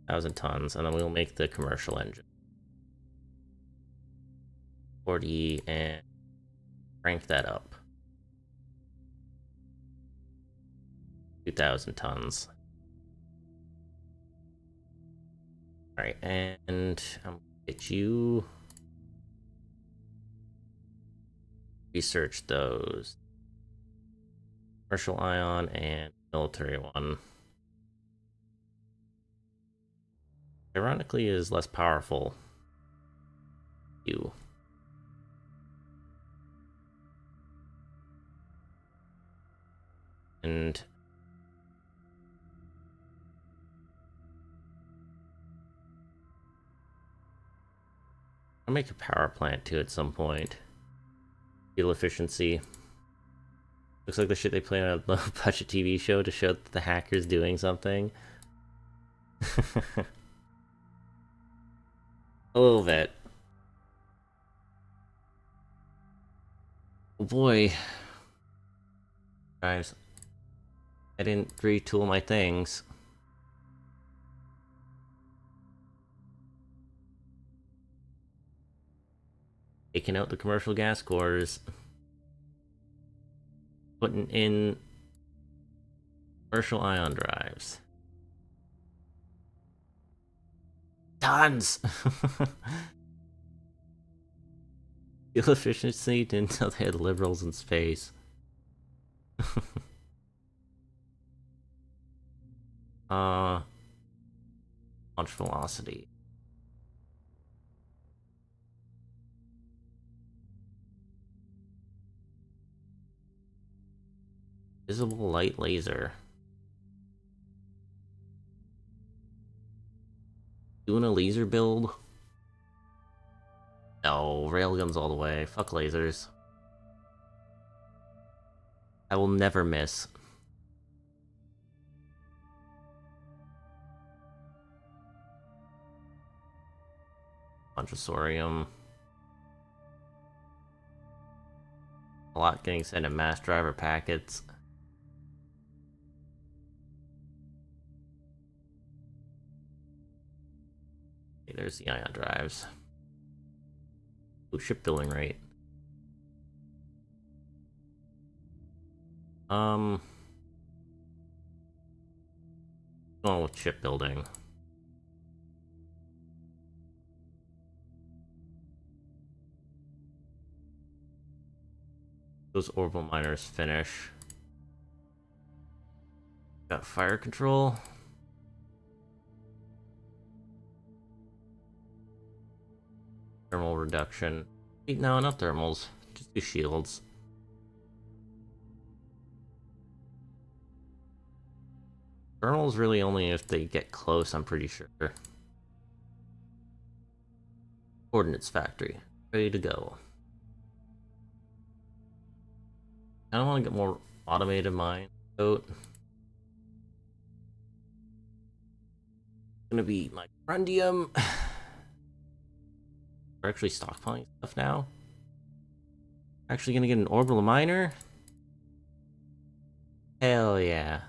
Thousand tons, and then we'll make the commercial engine. 40 and crank that up. 2,000 tons. Alright, and I'm gonna get you. Research those. Commercial ion and military one. Ironically, is less powerful. You. And I'll make a power plant too at some point. Fuel efficiency. Looks like the shit they play on a low budget TV show to show that the hacker's doing something. A little bit. Oh boy. Guys, I didn't retool my things. Taking out the commercial gas cores. Putting in commercial ion drives. Tons! Fuel efficiency, didn't know they had liberals in space. Launch velocity. Visible light laser. Doing a laser build? No, railguns all the way. Fuck lasers. I will never miss. Bunch of sorium. A lot getting sent in mass driver packets. Okay, there's the ion drives. Ooh, shipbuilding rate. Um, going with shipbuilding. Those orbital miners finish. Got fire control. Thermal reduction. Wait, no, not thermals. Just do shields. Thermals really only if they get close, I'm pretty sure. Coordinates factory. Ready to go. I don't want to get more automated mine. So gonna be my Grundium. We're actually stockpiling stuff now. Actually gonna get an orbital miner. Hell yeah.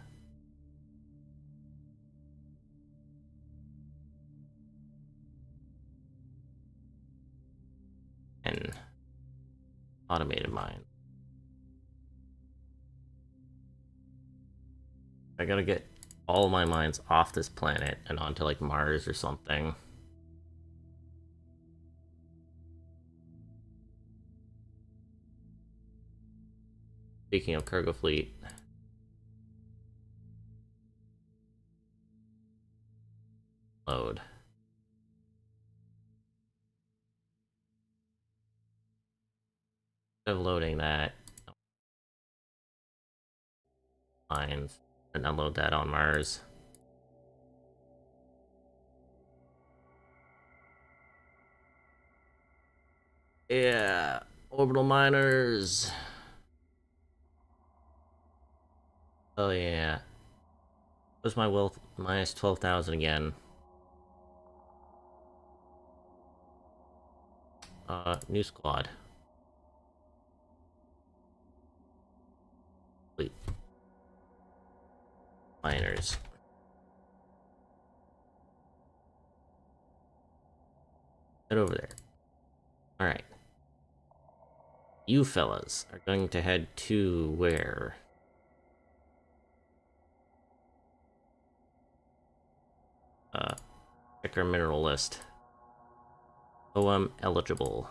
And automated mine. I gotta get all my mines off this planet and onto like Mars or something. Speaking of cargo fleet, load. Instead of loading that, mines, and unload that on Mars. Yeah, orbital miners. Oh yeah. What's my wealth? Minus 12,000 again. New squad. Wait. Miners. Head over there. Alright. You fellas are going to head to where? Check our mineral list. OM eligible.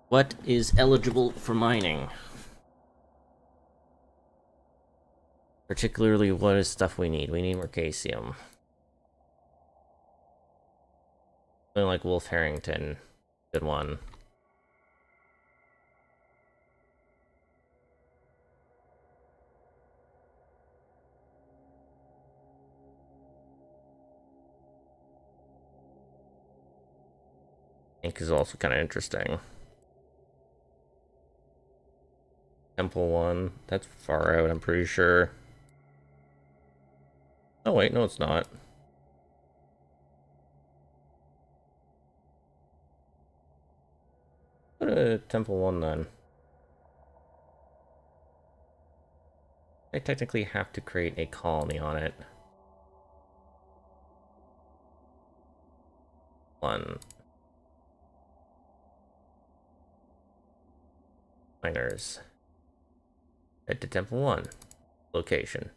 What is eligible for mining? Particularly, what is stuff we need? We need mercasium. Something like Wolf Harrington. Good one. Ink is also kind of interesting. Temple 1. That's far out, I'm pretty sure. Oh wait, no it's not. Go to Temple 1 then. I technically have to create a colony on it. 1. Miners. Head to Temple 1. Location.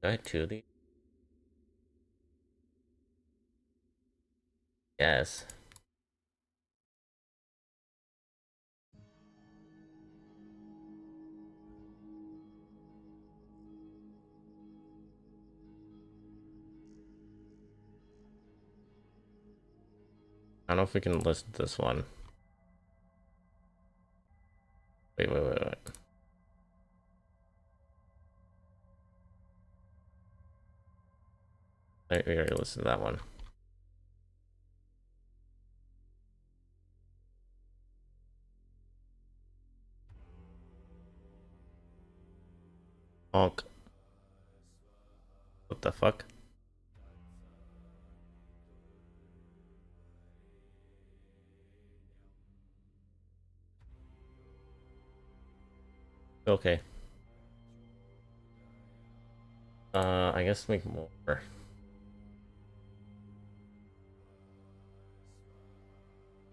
Go to the... Yes. I don't know if we can list this one. Wait. We already listed that one. Honk. What the fuck? Okay. I guess make more.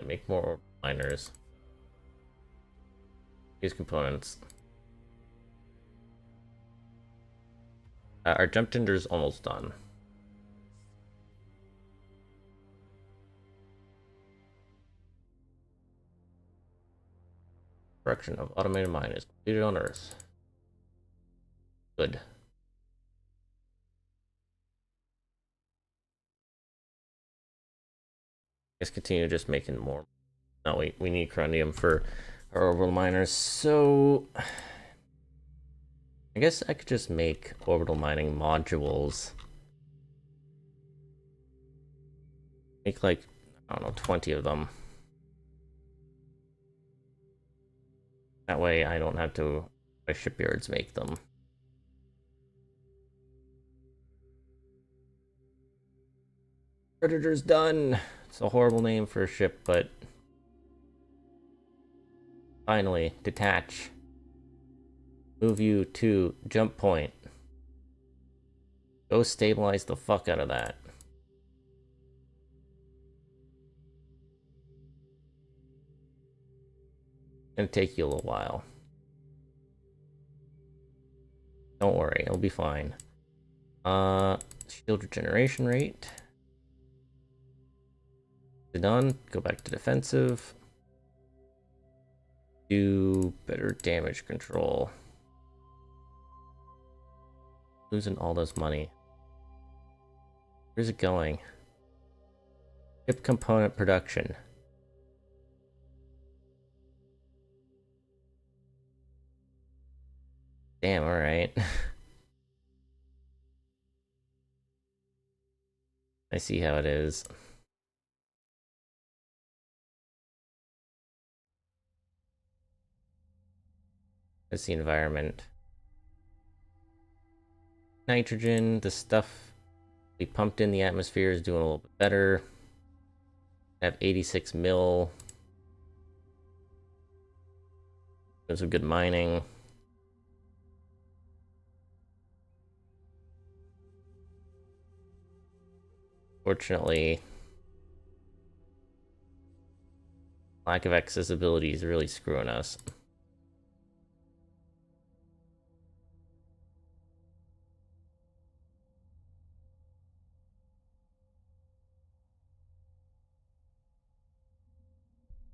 Make more miners. These components. Our jump tinder is almost done. Production of automated mine is completed on Earth. Good. Let's continue just making more. No, we need chromium for our orbital miners, so I guess I could just make orbital mining modules. Make like, I don't know, 20 of them. That way I don't have to, my shipyards make them. Predator's done! It's a horrible name for a ship, but finally, detach. Move you to jump point. Go stabilize the fuck out of that. Gonna take you a little while. Don't worry, it'll be fine. Shield regeneration rate. Done. Go back to defensive. Do better damage control. Losing all this money. Where's it going? Chip component production. Damn, alright. I see how it is. That's the environment. Nitrogen, the stuff we pumped in the atmosphere is doing a little bit better. I have 86 mil. Doing some good mining. Fortunately, lack of accessibility is really screwing us.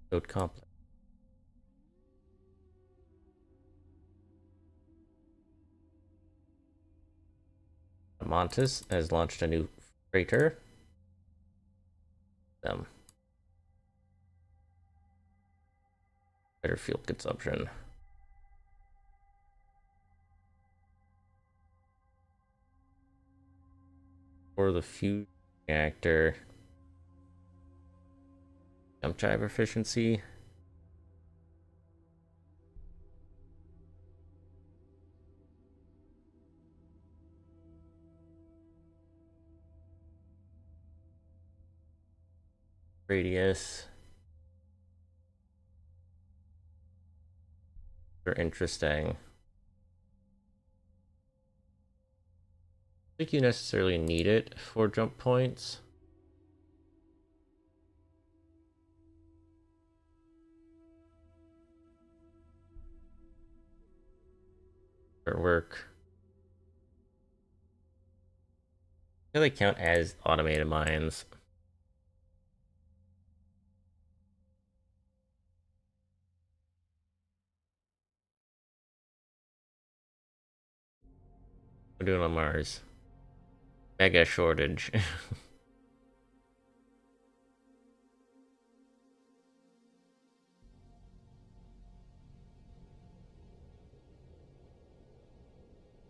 Code complex. Montes has launched a new freighter. Better fuel consumption. For the fusion reactor. Jump drive efficiency. Radius. They're interesting. I think you necessarily need it for jump points. For work. Do they count as automated mines? We're doing on Mars. Mega shortage.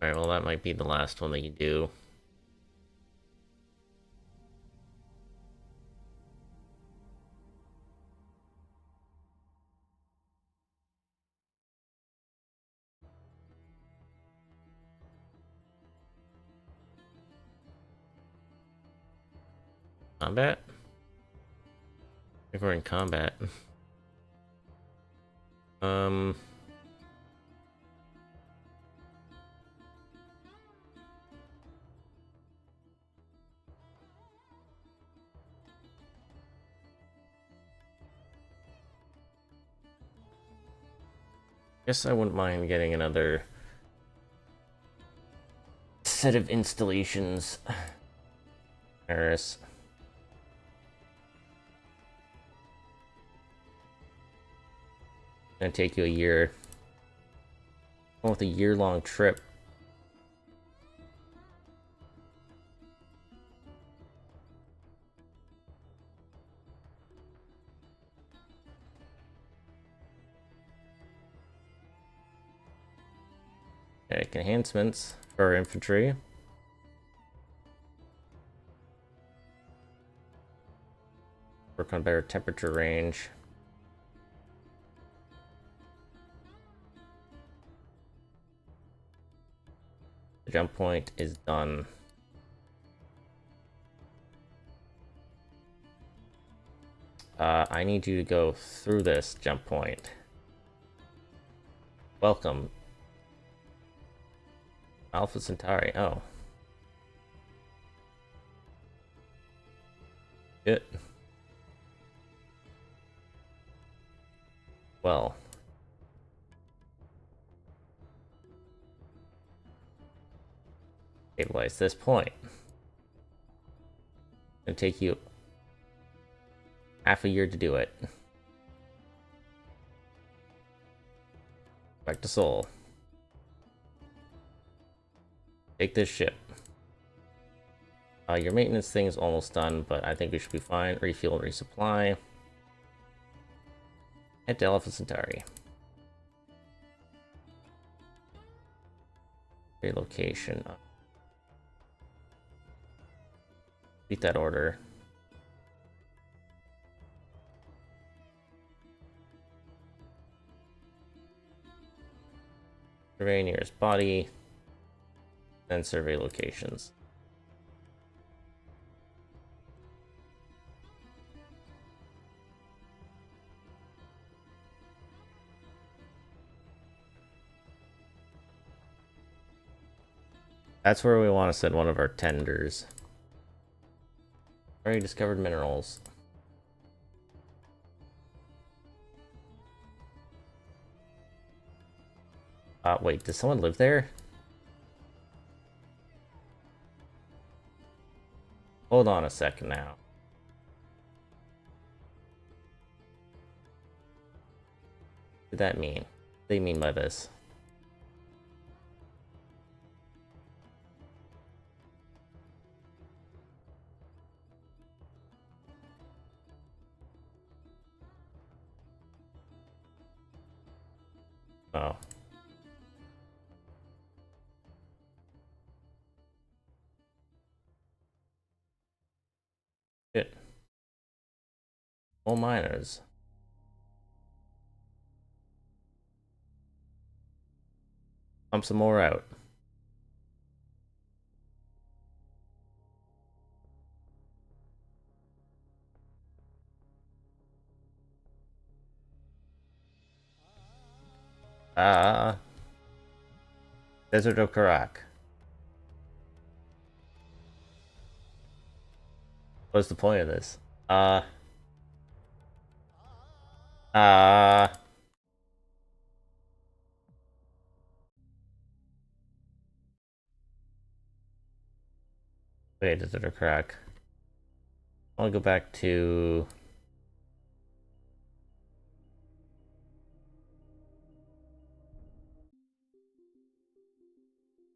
Alright, well that might be the last one that you do. Combat? If we're in combat. Guess I wouldn't mind getting another set of installations. Paris. Gonna take you a year. Going with a year-long trip. Kinetic enhancements for our infantry. Work on better temperature range. The jump point is done. I need you to go through this jump point. Welcome. Alpha Centauri. Oh. Good. Well. Stabilize this point. It'll take you half a year to do it. Back to Seoul. Take this ship. Your maintenance thing is almost done, but I think we should be fine. Refuel and resupply. Head to Alpha Centauri. Relocation. Beat that order. Survey nearest body. Then survey locations. That's where we want to send one of our tenders. Already discovered minerals. Wait, does someone live there? Hold on a second now. What did that mean? What do they mean by this? Oh. Shit. Coal miners. Pump some more out. Desert of Karak. What's the point of this? Wait, Desert of Karak. I'll go back to...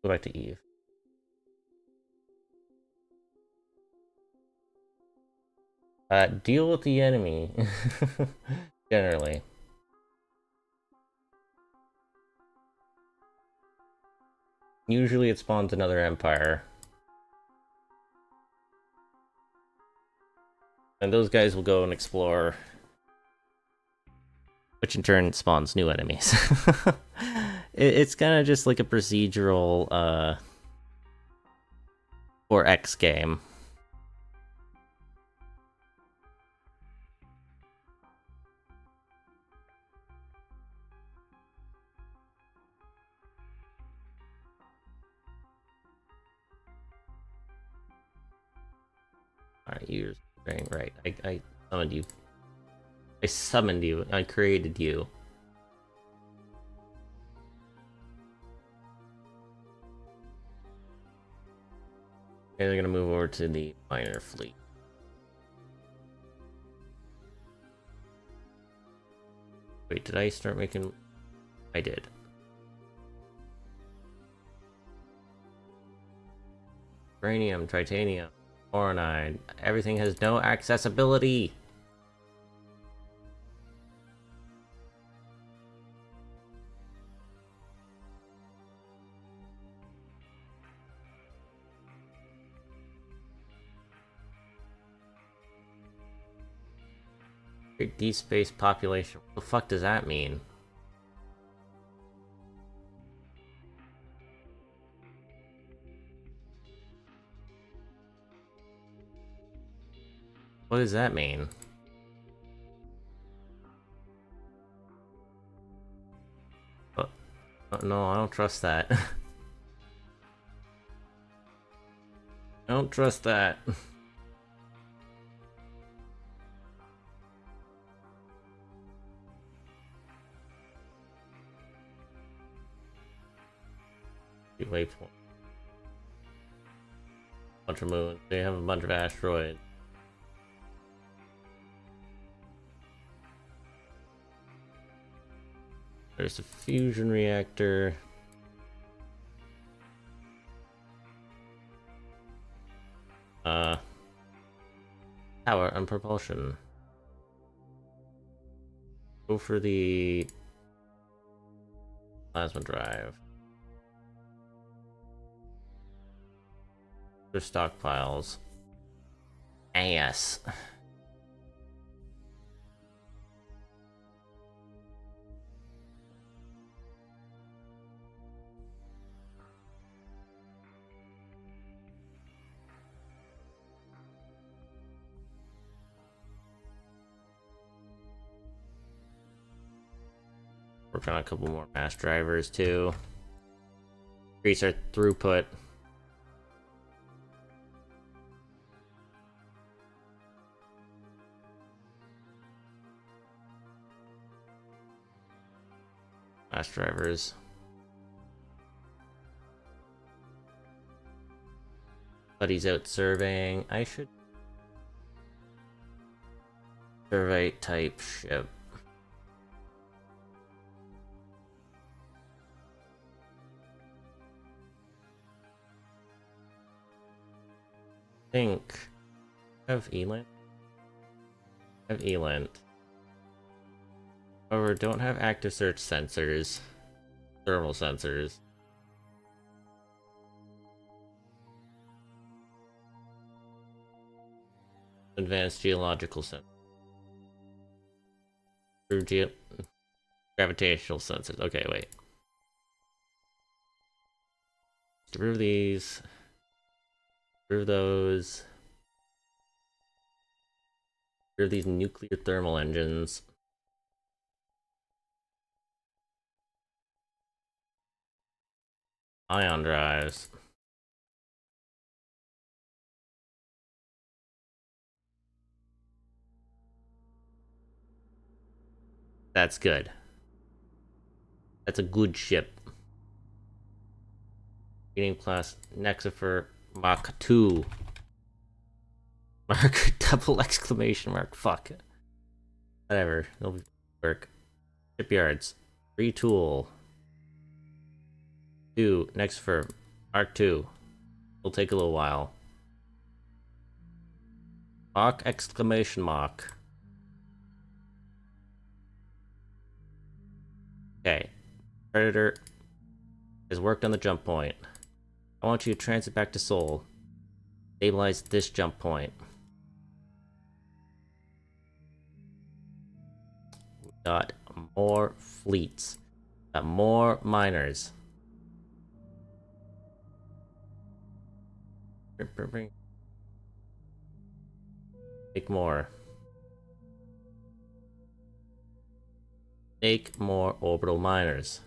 Go back to Eve. Deal with the enemy. Generally. Usually it spawns another empire. And those guys will go and explore. Which in turn spawns new enemies. It's kind of just like a procedural, 4X game. Alright, you're very right. I summoned you. I summoned you. I created you. And they're gonna move over to the miner fleet. Wait, did I start making... I did. Uranium, titanium, oronide. Everything has no accessibility. Deep space population. What the fuck does that mean? What does that mean? Oh, no, I don't trust that. I don't trust that. Waypoint. Bunch of moons. They have a bunch of asteroids. There's a fusion reactor. Power and propulsion. Go for the plasma drive. For stockpiles. Yes. Work on a couple more mass drivers too. Increase our throughput. Mass drivers. Buddy's out surveying. I should survey type ship. Think have Elant. Have Elant. However, don't have active search sensors. Thermal sensors. Advanced geological sensors. Through gravitational sensors. Okay, wait. Through these. Through those. Through these nuclear thermal engines. Ion drives. That's good. That's a good ship. Medium class Nexifer Mach 2. Mark double exclamation mark. Fuck. Whatever. It'll work. Shipyards. Retool. 2. Nexifer Mark 2. It'll take a little while. Mach exclamation mark. Okay. Predator has worked on the jump point. I want you to transit back to Seoul. Stabilize this jump point. We got more fleets. Got more miners. Make more. Make more orbital miners.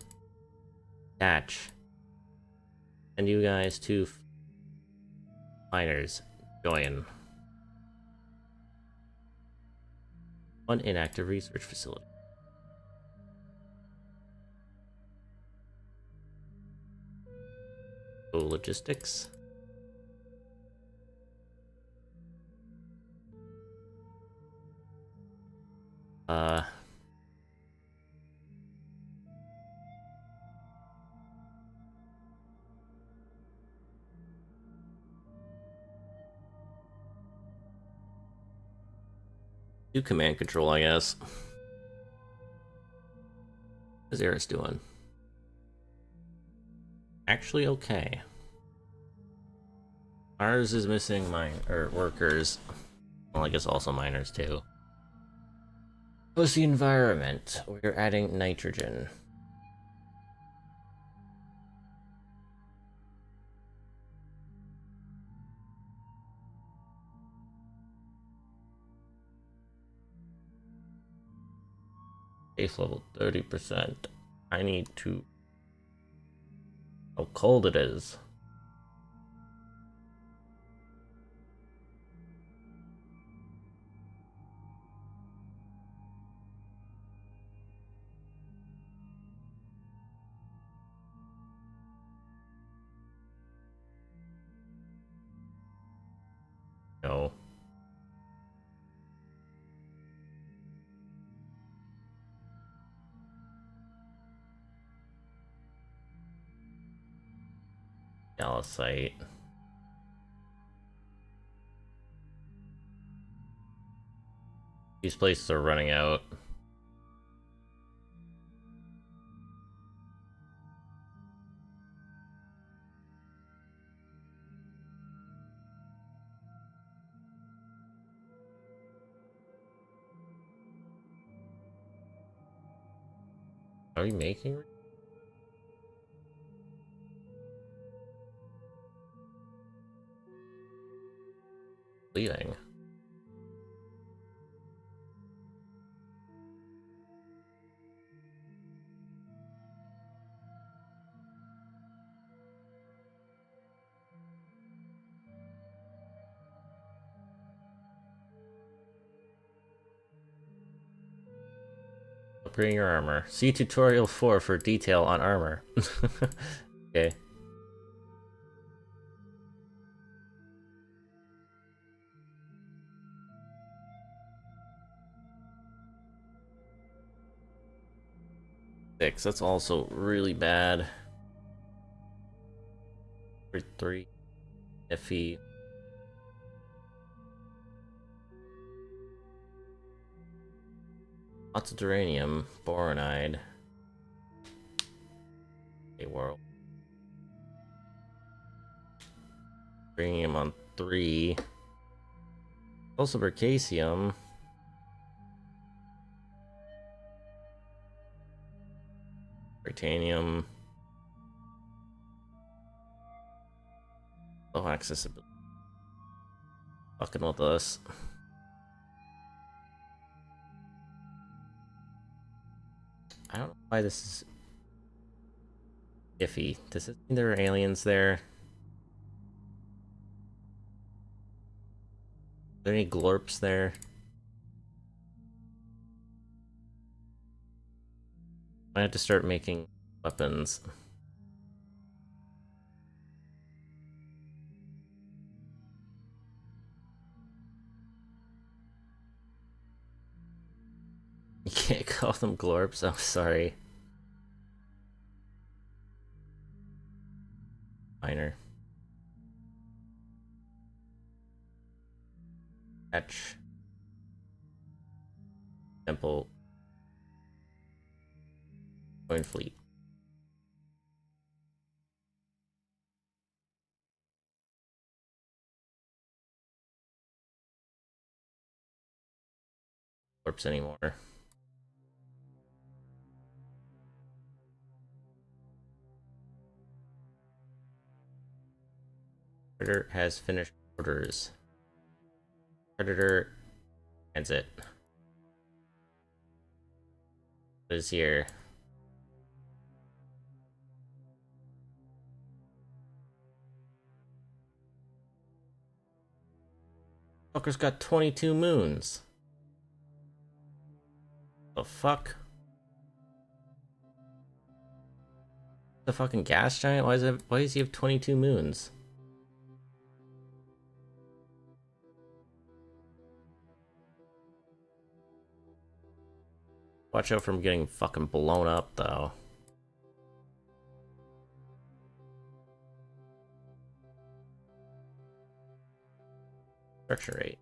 Catch. And you guys to miners. Join. One inactive research facility. Logistics. Uh, do command control, I guess. How's Eris doing? Actually, okay. Ours is missing mine or workers. Well, I guess also miners too. What's the environment? We're adding nitrogen. Base level 30%. I need to. How cold it is. No. Calcite. These places are running out. Are we making? Leaving. Upgrading your armor. See tutorial 4 for detail on armor. Okay. Six. That's also really bad. For 3. Iffy. Lots of duranium. Boronide. A world. Bringing him on 3. Also berkasium. Titanium. Low accessibility. Fucking with us. I don't know why this is iffy. Does it mean there are aliens there? Are there any glorps there? I have to start making weapons. You can't call them glorps, I'm sorry. Miner. Catch. Temple. Join fleet. Glorps anymore. Predator has finished orders. Predator ends it. What is here? Fucker's got 22 moons. The fuck? The fucking gas giant? Why does he have 22 moons? Watch out from getting fucking blown up, though. Construction rate.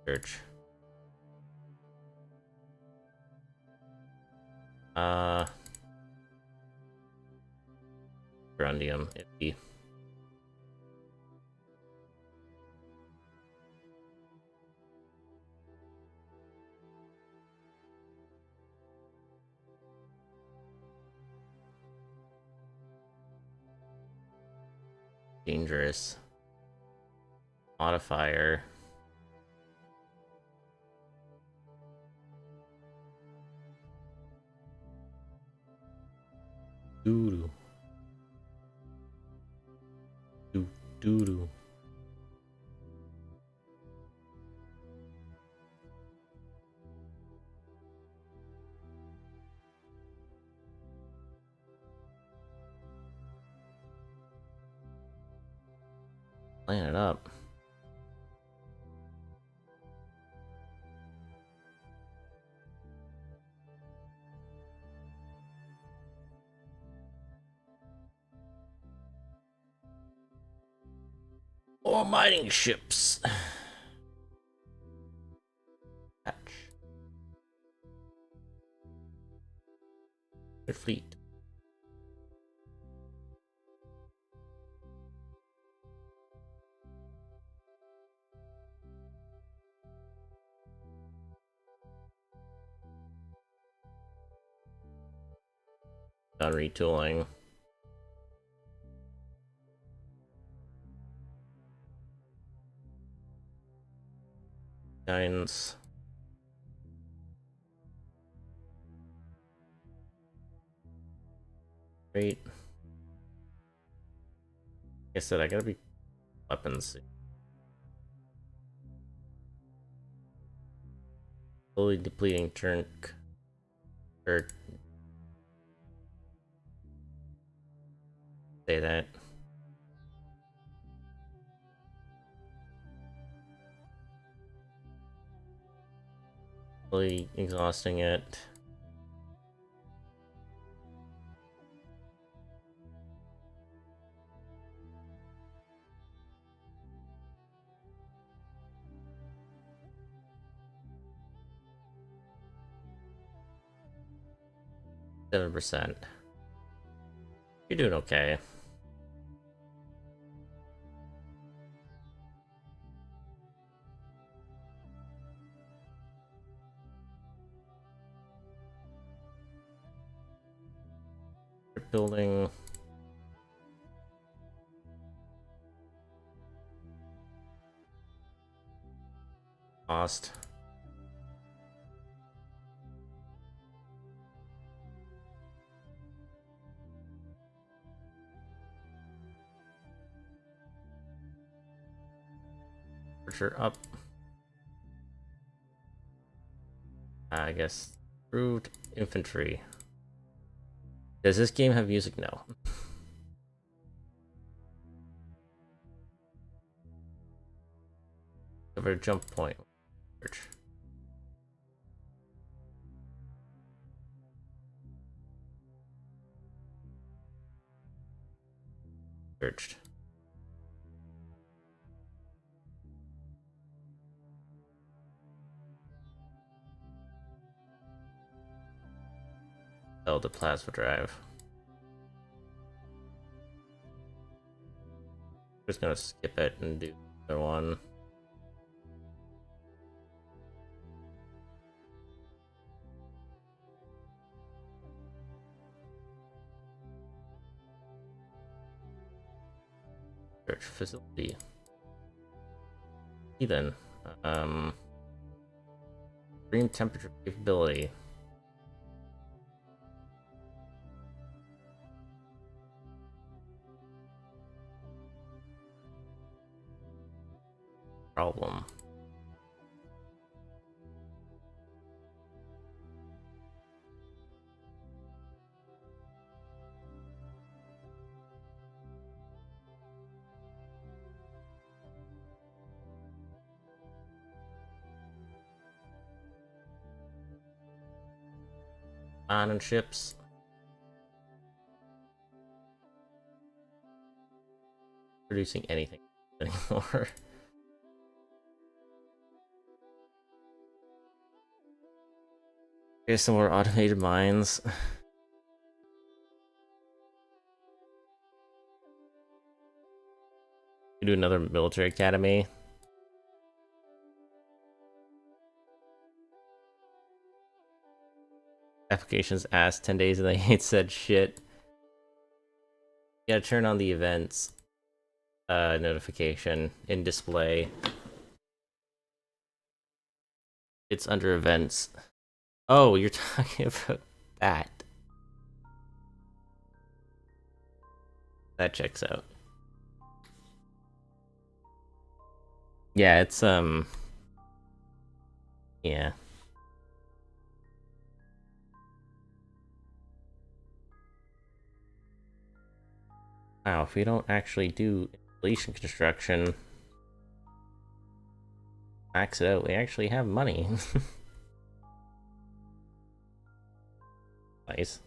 Search. Grundium. Iffy. Dangerous. Modifier. Doo-doo. Doo-doo. Line it up. More mining ships. Hatch. Good fleet. Done retooling. Guidance. Great. Like I said, I gotta be weapons. Slowly depleting chunk. Or say that. Slowly exhausting it. %. You're doing okay. Building. Cost. Pressure up. I guess improved infantry. Does this game have music? No. Cover jump point. Search. Searched. Oh, the plasma drive. Just gonna skip it and do the other one. Search facility. Then, extreme temperature capability. Problem. On ships. Producing anything anymore. Here's some more automated mines. We do another military academy. Applications asked 10 days and they ain't said shit. You gotta turn on the events notification in display. It's under events. Oh, you're talking about that. That checks out. Yeah, it's yeah. Wow, if we don't actually do installation construction, max it out, we actually have money. Nice.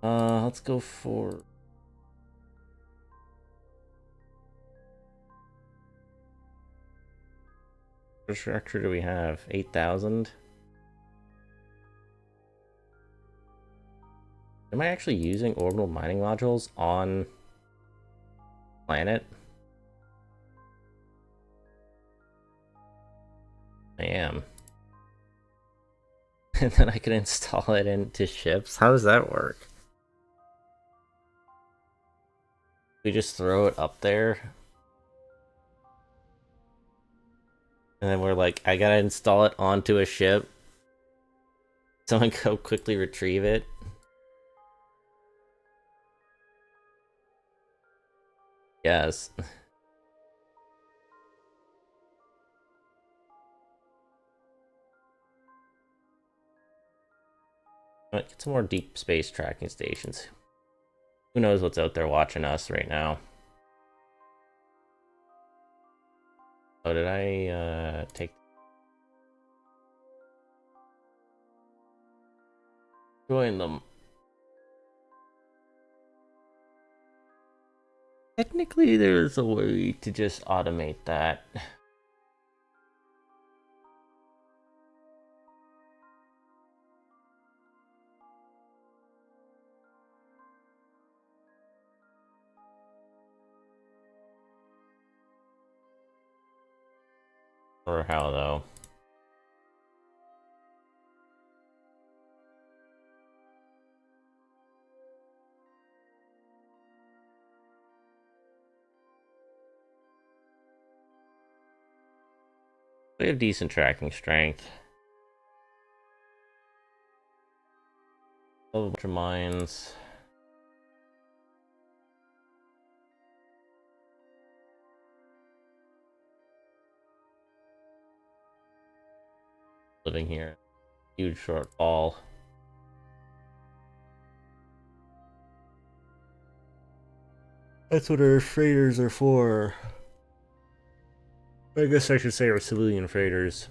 Let's go for... What structure do we have? 8,000? Am I actually using orbital mining modules on planet? I am. And then I can install it into ships? How does that work? We just throw it up there? And then we're like, I gotta install it onto a ship. Someone go quickly retrieve it. Yes. Get some more deep space tracking stations. Who knows what's out there watching us right now? Oh, did I take... Join them. Technically, there's a way to just automate that. Or how, though? We have decent tracking strength. A bunch of mines. Living here. Huge shortfall. That's what our freighters are for. I guess I should say our civilian freighters.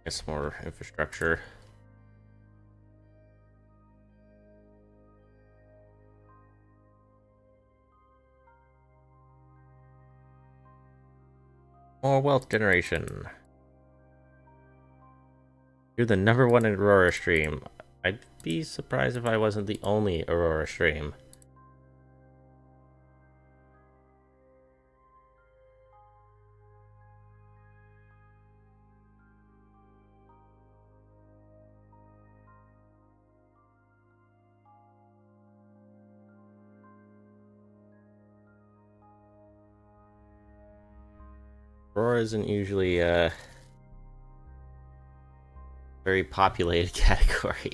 Guess more infrastructure. More wealth generation. You're the #1 Aurora stream. I'd be surprised if I wasn't the only Aurora stream. Aurora isn't usually a very populated category.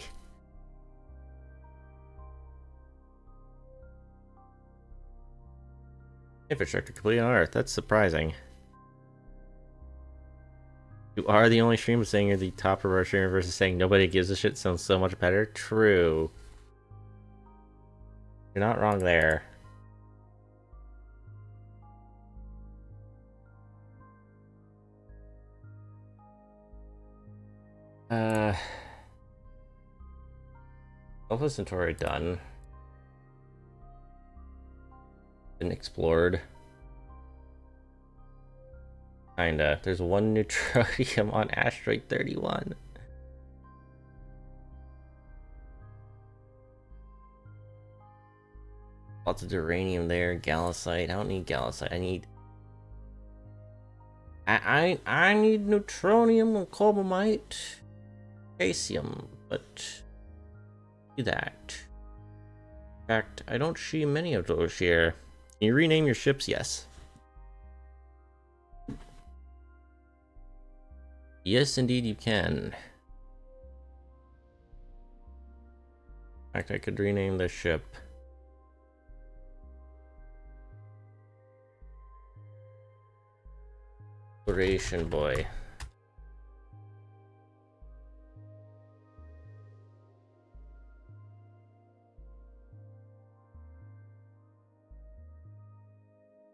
Infrastructure complete on Earth. That's surprising. You are the only streamer saying you're the top of our streamer versus saying nobody gives a shit sounds so much better. True. You're not wrong there. Alpha Centauri done. Been explored. Kinda. There's one neutronium on asteroid 31. Lots of uranium there. Galisite. I don't need galisite. I need. I need neutronium and cobalt, potassium, but do that. In fact, I don't see many of those here. Can you rename your ships? Yes. Yes, indeed you can. In fact, I could rename this ship. Exploration Boy.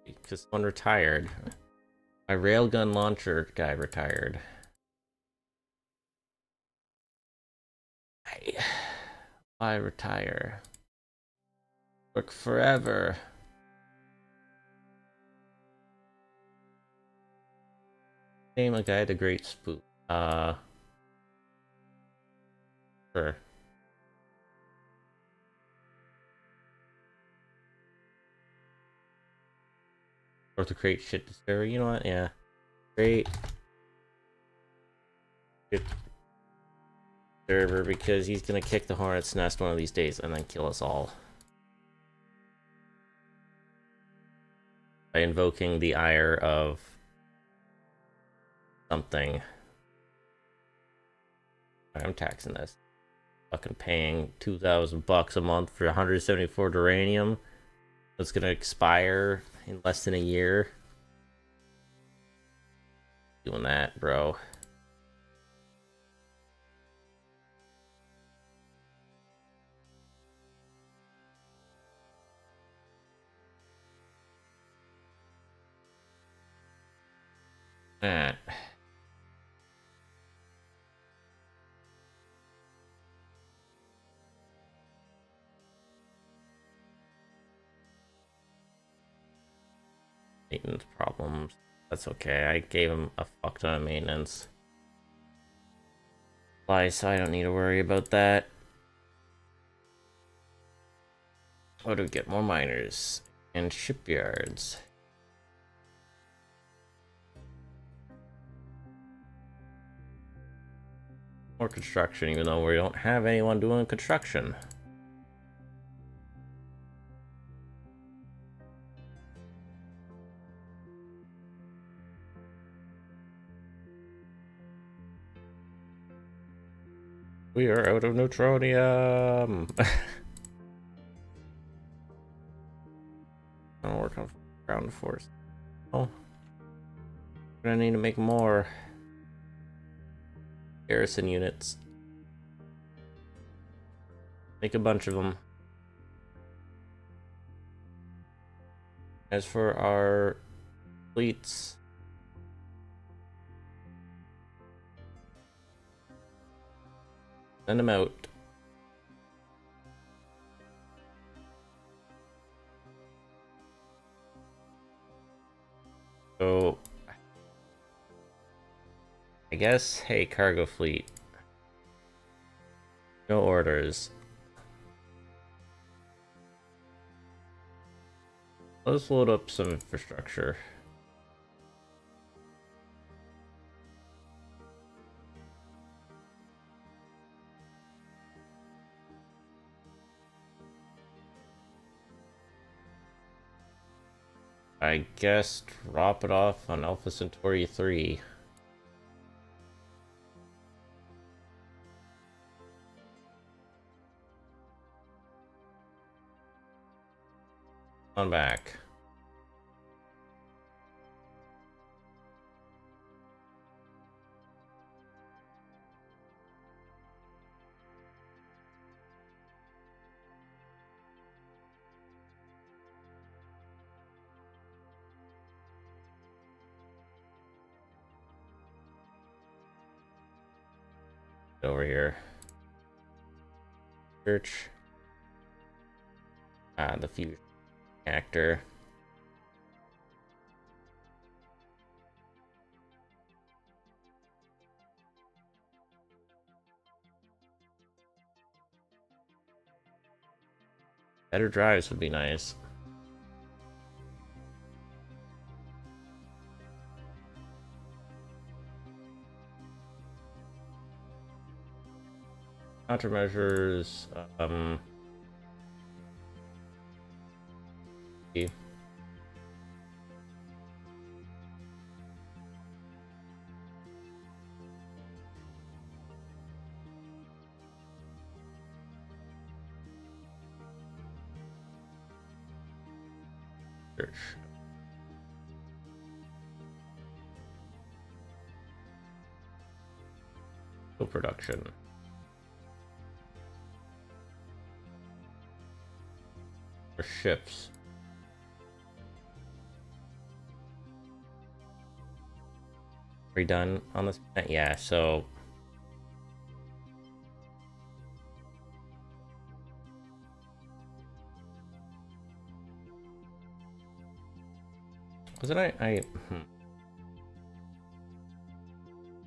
Because one retired. My railgun launcher guy retired. I retire. Work forever. Name a guy the Great Spook. Sure. Or to create shit discovery. You know what? Yeah. Great. Shit server, because he's gonna kick the hornet's nest one of these days and then kill us all. By invoking the ire of something. I'm taxing this. Fucking paying $2,000 a month for 174 uranium. That's gonna expire in less than a year. Doing that, bro. Ah. Maintenance problems. That's okay. I gave him a fuck ton of maintenance. So I don't need to worry about that. What do we get? More miners and shipyards. More construction, even though we don't have anyone doing construction. We are out of neutronium. I'm gonna work on ground force. Oh, we're gonna need to make more garrison units. Make a bunch of them. As for our fleets, send them out. So, I guess, hey, cargo fleet. No orders. Let's load up some infrastructure. I guess drop it off on Alpha Centauri 3. On back. Over here. Search. The fusion actor. Better drives would be nice. Countermeasures. Search. Production. Or ships. Are we done on this? Yeah, so wasn't I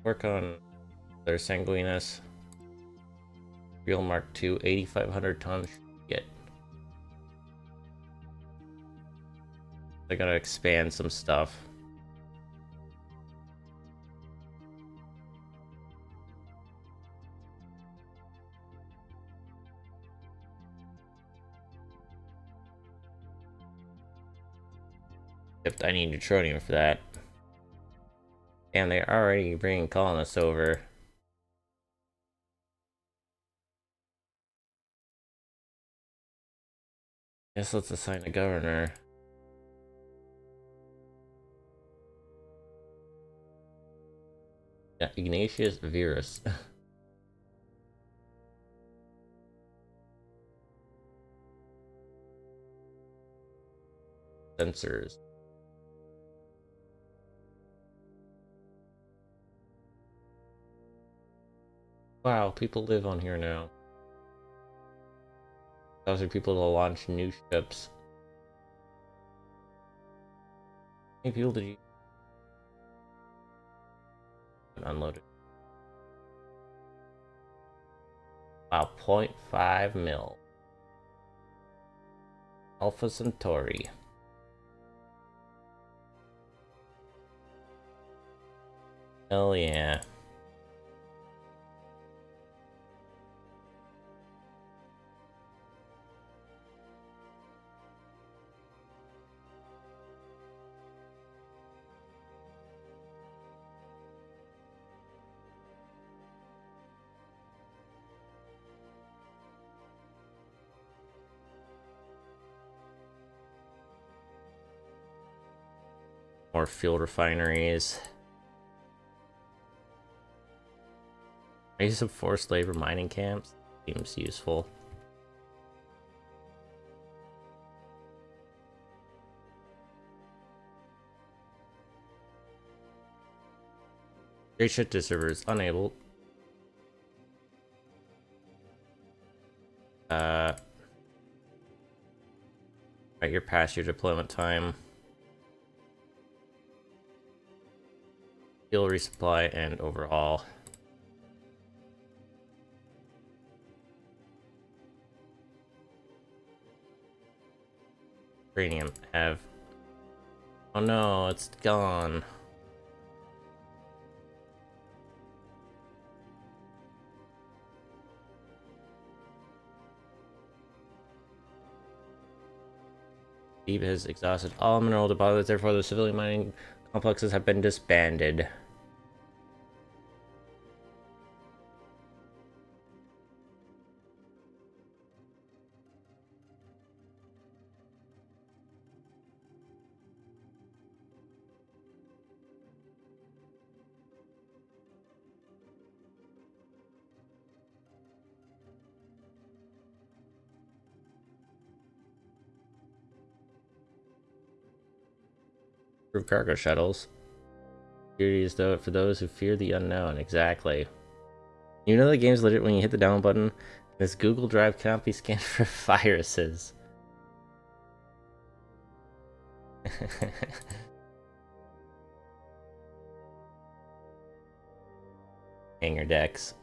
work on their Sanguinus Real Mark II 8,500 tons shit. I gotta expand some stuff. Except I need neutronium for that. And they're already bringing colonists over. Guess let's assign a governor. Yeah, Ignatius Virus. Sensors. Wow, people live on here now. Causing people to launch new ships. How many people did you unloaded? Wow, 0.5 mil. Alpha Centauri. Hell yeah. More fuel refineries. Maybe some forced labor mining camps. Seems useful. Great ship to servers unable. Right, you're past your deployment time. Fuel resupply and overhaul. Uranium have. Oh no, it's gone. Deep has exhausted all mineral deposits, therefore the civilian mining complexes have been disbanded. Proof cargo shuttles. Security is though for those who fear the unknown. Exactly. You know the game's legit when you hit the download button, this Google Drive cannot be scanned for viruses. Hanger decks.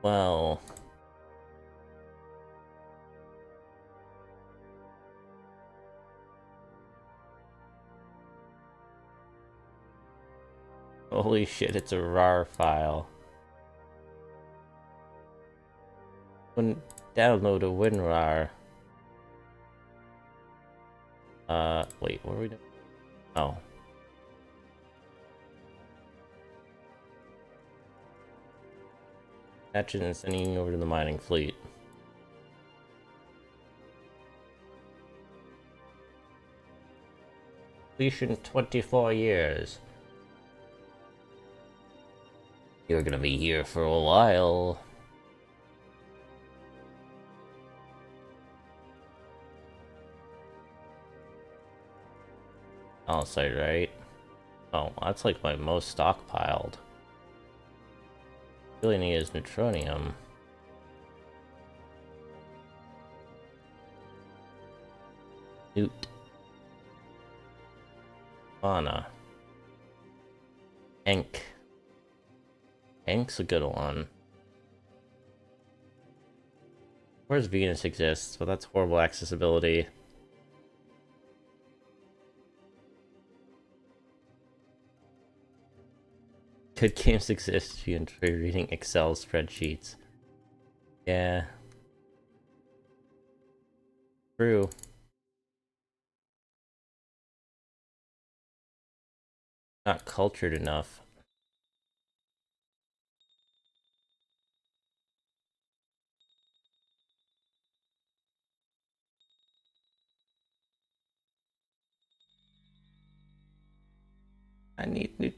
Well... Holy shit, it's a RAR file. When download a WinRAR. Wait, what are we doing? Oh. Patching and sending over to the mining fleet. Completion 24 years. You're gonna be here for a while. Oh, site, right? Oh, that's like my most stockpiled. Really need is neutronium. Newt. Fauna. Hank. Hank's a good one. Where's Venus exists, but that's horrible accessibility. Good games exist if you enjoy reading Excel spreadsheets. Yeah. True. Not cultured enough. I need new.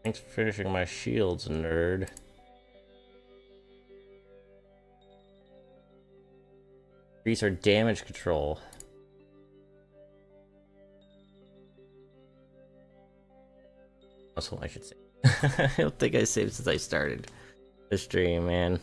Thanks for finishing my shields, nerd. Increase our damage control. That's what I should say. I don't think I saved since I started the stream, man.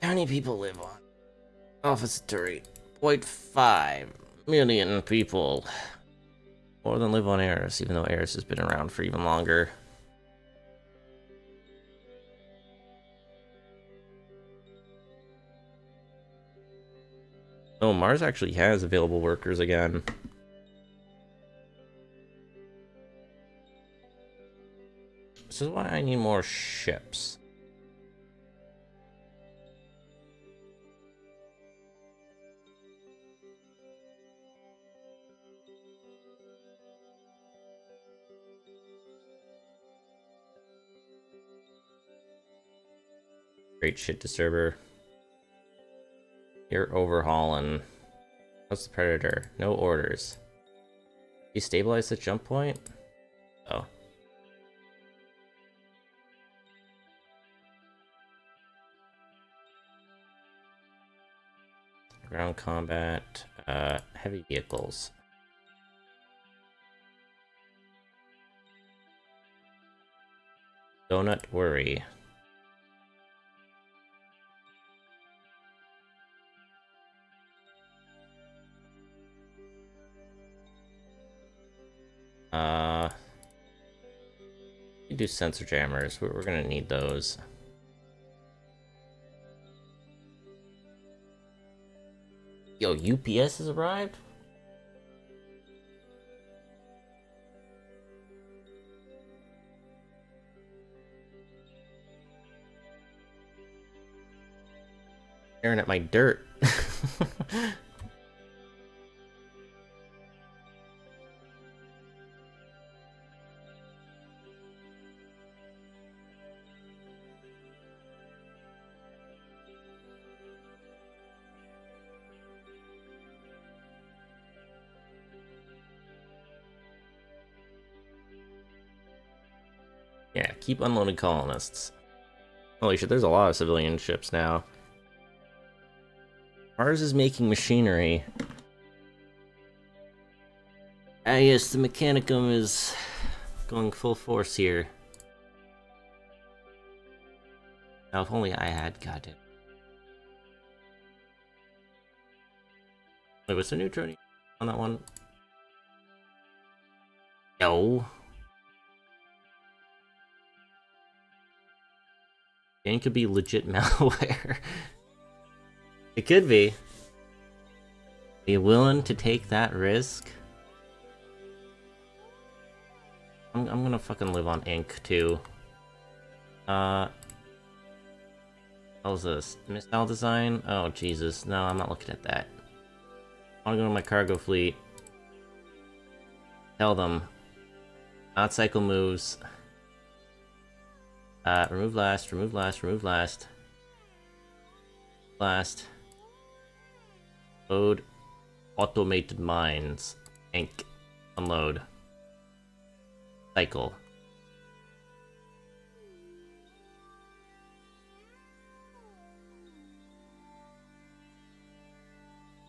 How many people live on Office 3.5 million people. More than live on Eris, even though Eris has been around for even longer. Oh, Mars actually has available workers again. This is why I need more ships. Great shit disturber. You're overhauling. What's the Predator? No orders. You stabilize the jump point? Oh. Ground combat. Heavy vehicles. Donut worry. You do sensor jammers. We're gonna need those. Yo, UPS has arrived? Staring at my dirt. Yeah, keep unloading colonists. Holy shit, there's a lot of civilian ships now. Mars is making machinery. Ah yes, the Mechanicum is going full force here. Now if only I had got it. Wait, was there neutroni on that one? No. It could be legit malware. It could be. Are you willing to take that risk? I'm gonna fucking live on ink too. What was this? Missile design? Oh Jesus, no, I'm not looking at that. I wanna go to my cargo fleet. Tell them. Not cycle moves. Remove last, remove last, remove last. Last. Load. Automated mines. Ink. Unload. Cycle.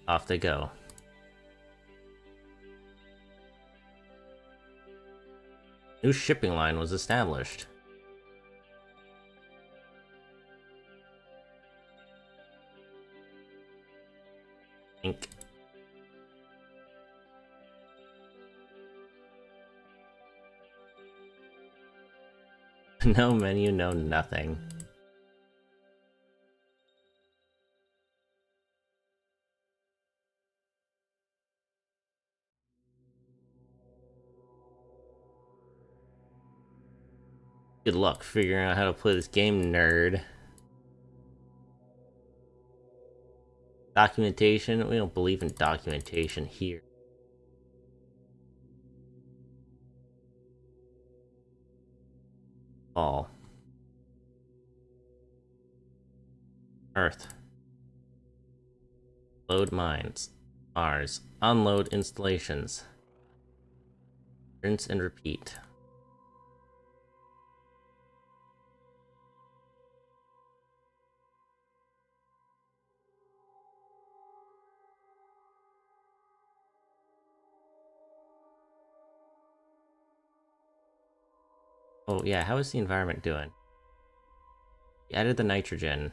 Off they go. New shipping line was established. Ink. No menu, no nothing. Good luck figuring out how to play this game, nerd. Documentation? We don't believe in documentation here. All. Earth. Load mines. Mars. Unload installations. Rinse and repeat. Oh yeah, how is the environment doing? We added the nitrogen.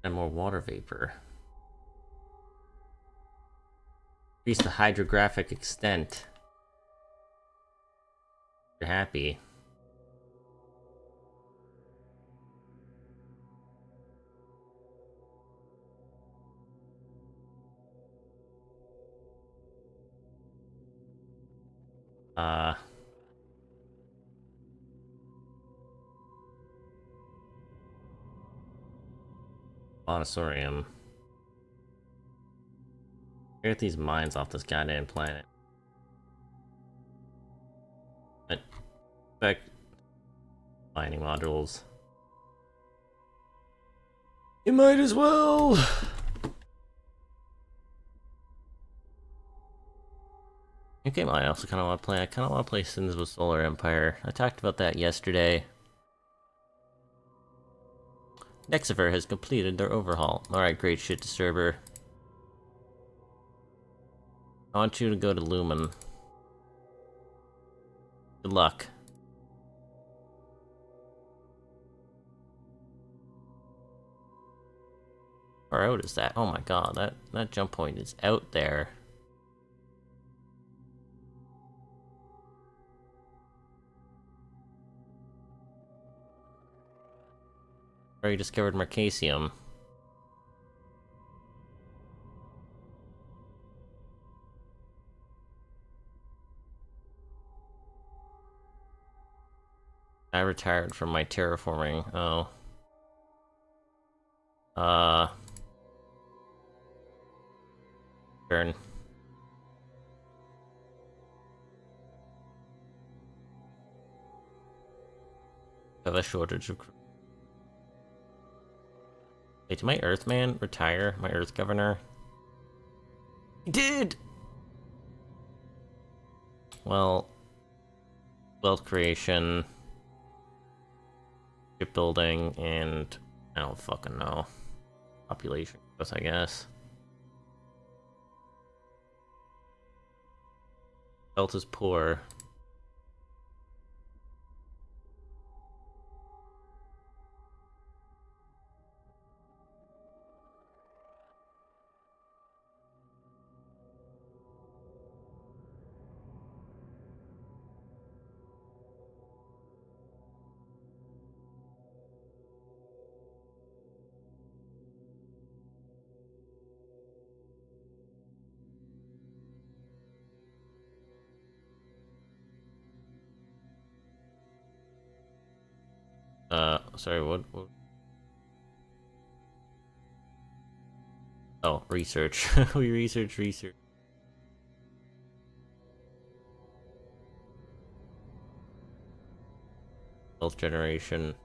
And more water vapor. Increase the hydrographic extent. You're happy. Monosorium. Get these mines off this goddamn planet. Back mining modules. You might as well. Okay, I also kind of want to play. I kind of want to play Sins with Solar Empire. I talked about that yesterday. Nexifer has completed their overhaul. Alright, great shit, Disturber. I want you to go to Lumen. Good luck. Far out is that? Oh my god, that jump point is out there. Already discovered Mercasium. I retired from my terraforming. Oh. Uh, turn. Have a shortage of. Wait, did my Earthman retire? My Earth Governor? He did! Well, wealth creation, shipbuilding, and I don't fucking know. Population growth, I guess. Health is poor. Sorry, what? Oh, research. We research. Wealth generation.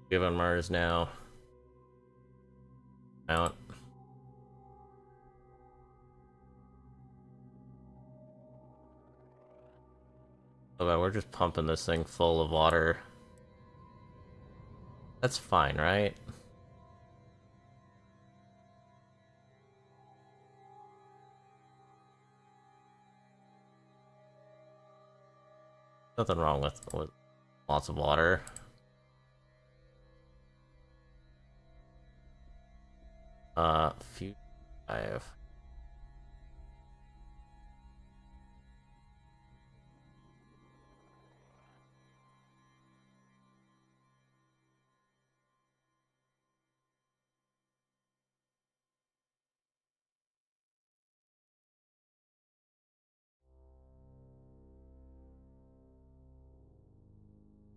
We have on Mars now. Out. Oh, wow, we're just pumping this thing full of water. That's fine, right? Nothing wrong with lots of water. Few. I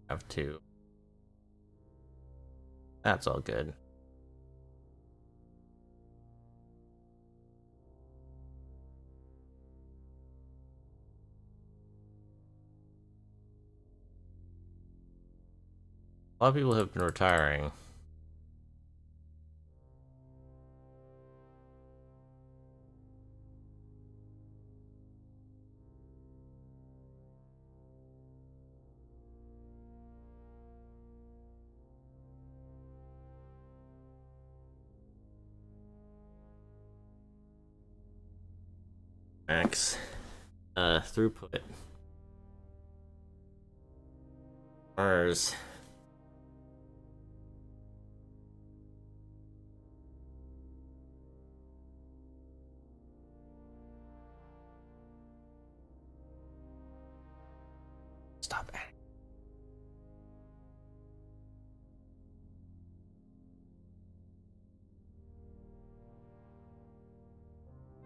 have two. That's all good. A lot of people have been retiring. Max. Throughput. Mars. Stop it.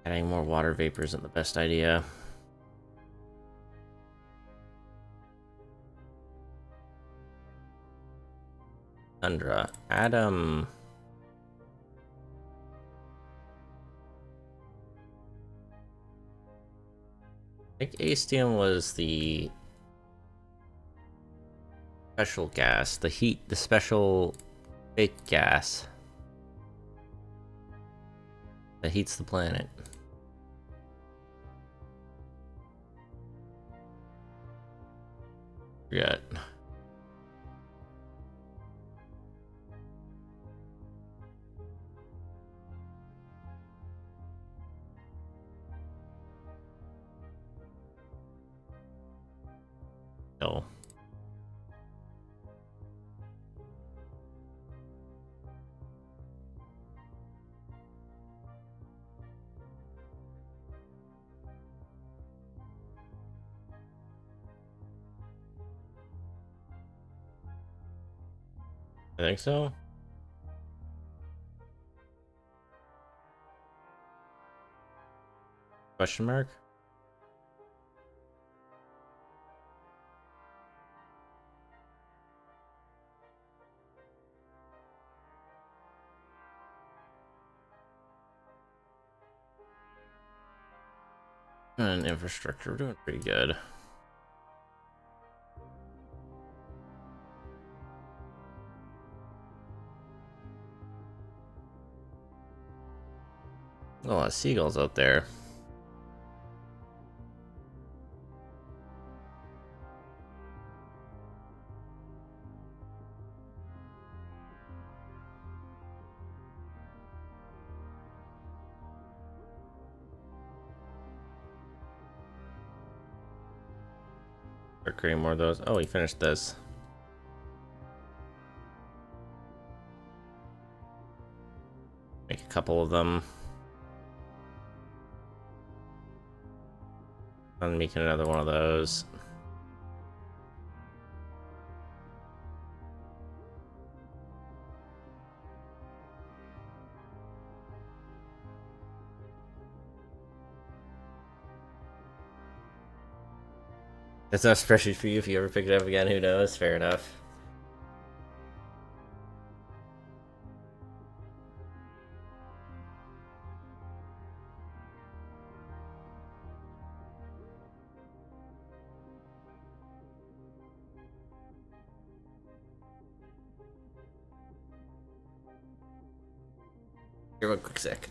Adding more water vapor isn't the best idea. Tundra. Adam. I think Astium was the special gas, the special fake gas that heats the planet. Forget. No. I think so. Question mark? And infrastructure, we're doing pretty good. A lot of seagulls out there. Start creating more of those. Oh, we finished this. Make a couple of them. I'm making another one of those. It's not a spreadsheet for you if you ever pick it up again, who knows? Fair enough. Give a quick sec.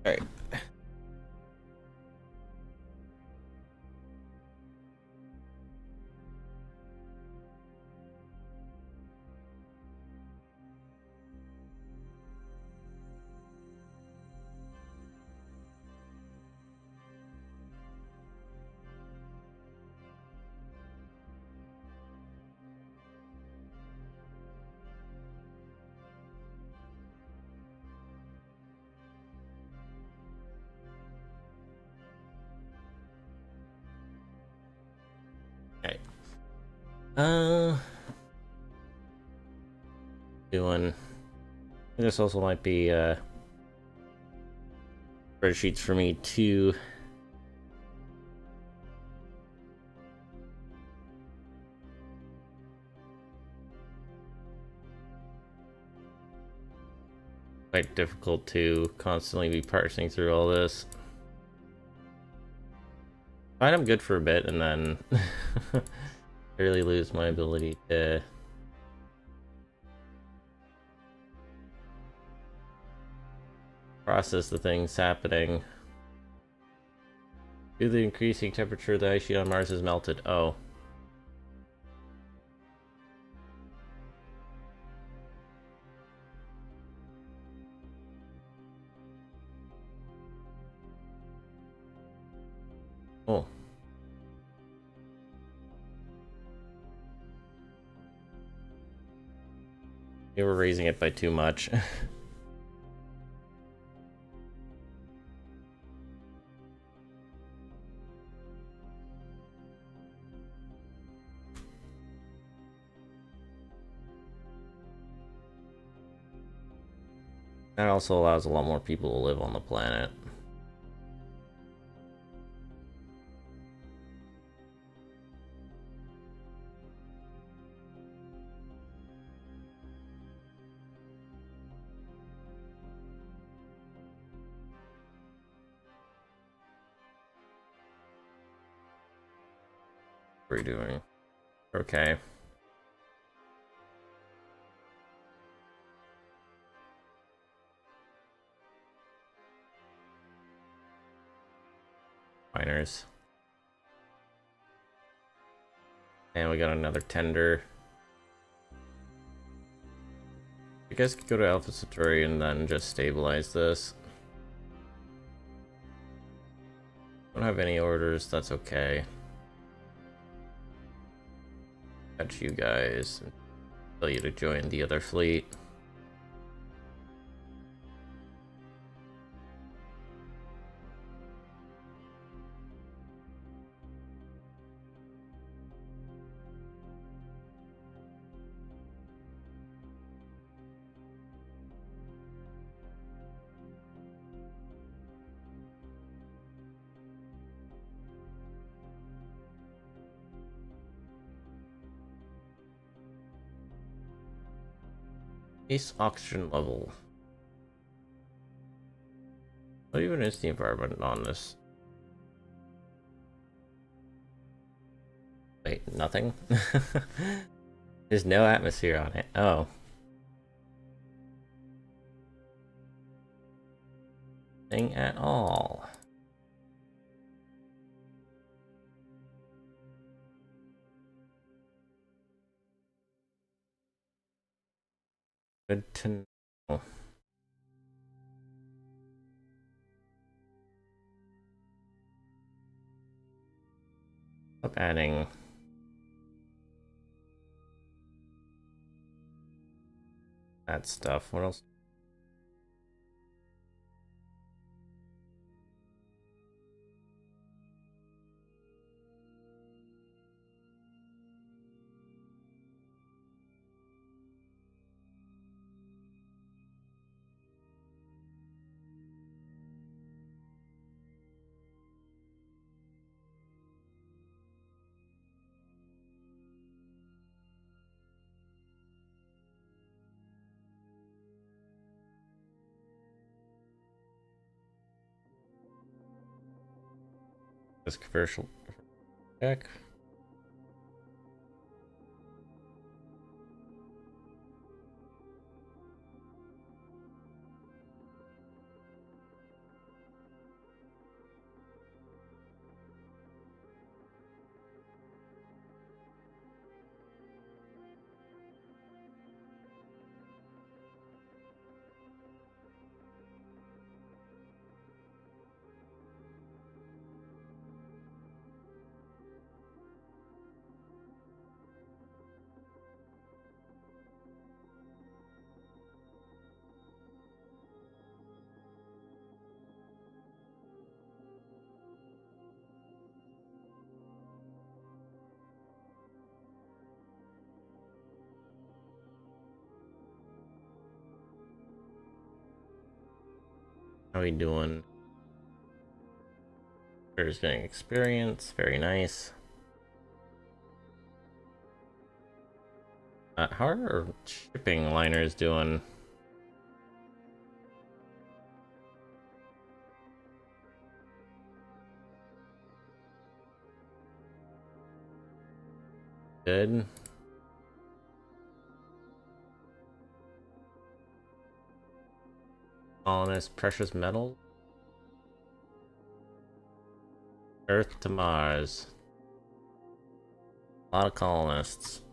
Alright. Alright. Doing. This also might be spreadsheets for me too. Quite difficult to constantly be parsing through all this. Fine, I'm good for a bit, and then I really lose my ability to process the things happening. Due to the increasing temperature, the ice sheet on Mars has melted. Oh. Oh. They were raising it by too much. That also allows a lot more people to live on the planet. What are we doing? Okay. Miners. And we got another tender. You guys could go to Alpha Centauri and then just stabilize this. Don't have any orders, that's okay. Catch you guys and tell you to join the other fleet. Base oxygen level. What even is the environment on this? Wait, nothing? There's no atmosphere on it. Oh. Thing at all. Good to know. Stop adding. That stuff. What else? This commercial check. How we doing? There's getting experience. Very nice. How are our shipping liners doing? Good. Colonist precious metal. Earth to Mars. A lot of colonists.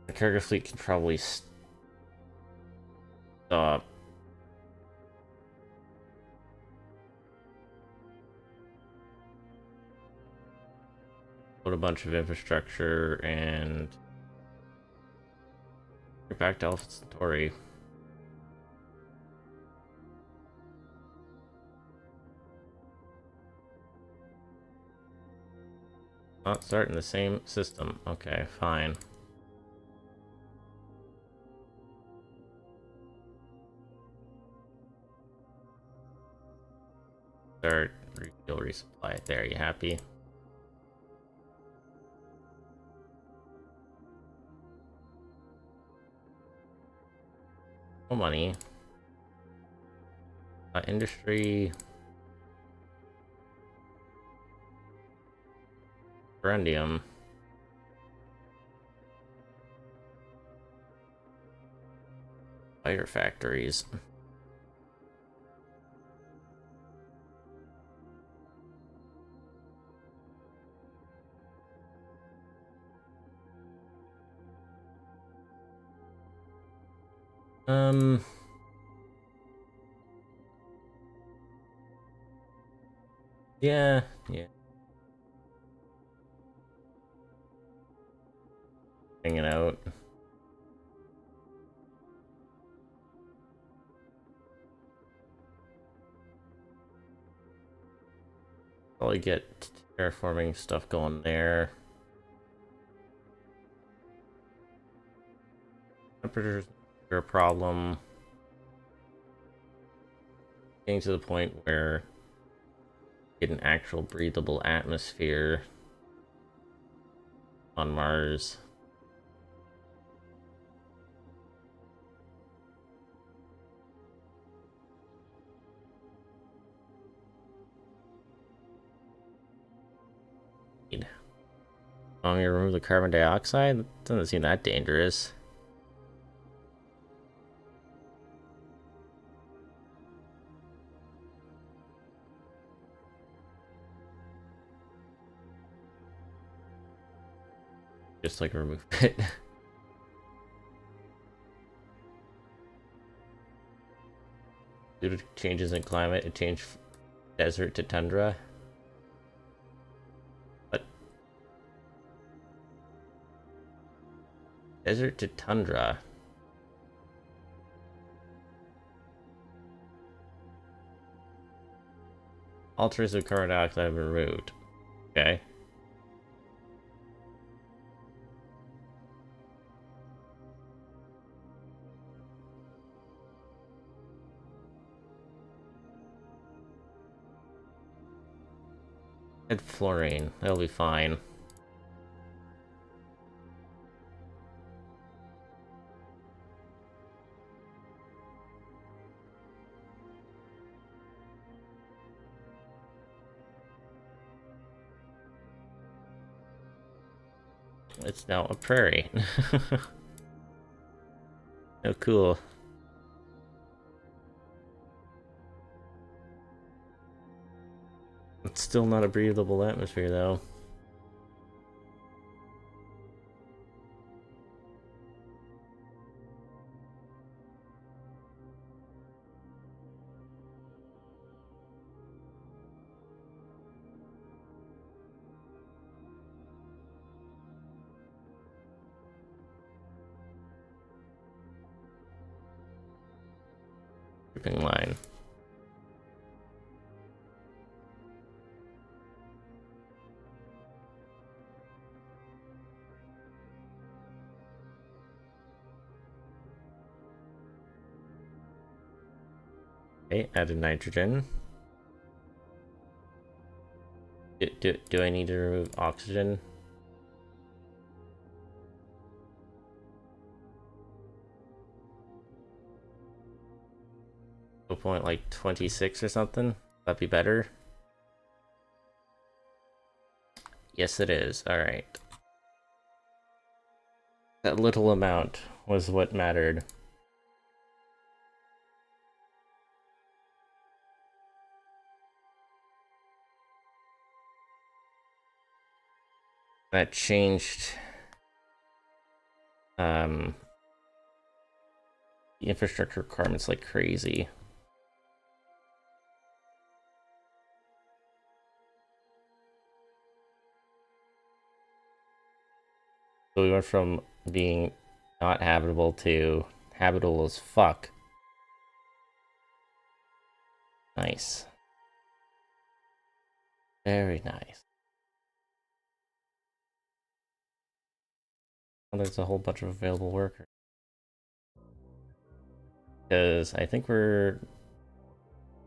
The cargo fleet can probably stop. Put a bunch of infrastructure and get back to Alpha Centauri. Not starting the same system. Okay, fine. Start refuel resupply. There, you happy? No money. Industry. Corundium. Fighter factories. Yeah. Hanging out. Probably get terraforming stuff going there. Temperatures are a problem. Getting to the point where you get an actual breathable atmosphere on Mars. Want me to remove the carbon dioxide? That doesn't seem that dangerous. Just like remove it. Due to changes in climate, it changed desert to tundra. What? Desert to tundra. All traces of carbon dioxide have been removed. Okay. Add fluorine. That'll be fine. It's now a prairie. Oh, cool. It's still not a breathable atmosphere, though. Shipping line. Okay, added nitrogen. Do I need to remove oxygen? point like 26 or something. That'd be better. Yes, it is. All right. That little amount was what mattered. That changed the infrastructure requirements like crazy. So we went from being not habitable to habitable as fuck. Nice. Very nice. Well, there's a whole bunch of available workers. Because I think we're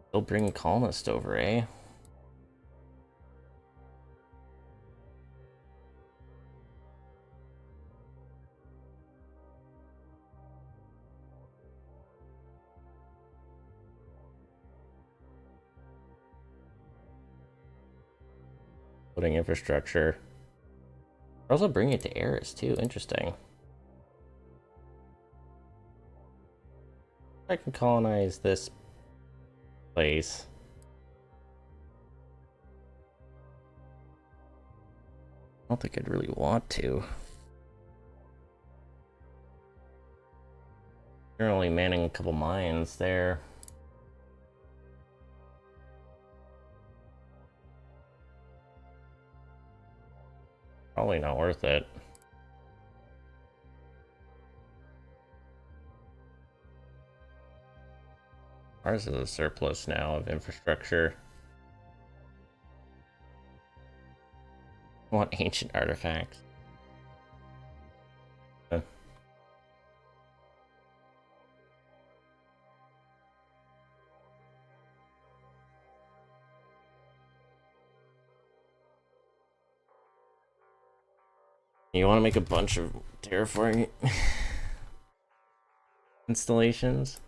still bringing colonists over, eh? Putting infrastructure. We're also bringing it to Eris too. Interesting. I can colonize this place. I don't think I'd really want to. You're only manning a couple mines there. Probably not worth it. Ours is a surplus now of infrastructure. I want ancient artifacts. You want to make a bunch of terraforming installations?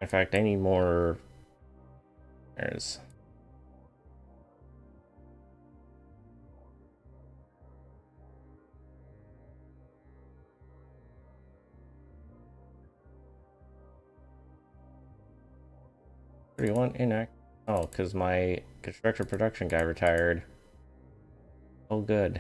In fact, I need more. There's. What do you want in? Oh, because my construction production guy retired. Oh, good.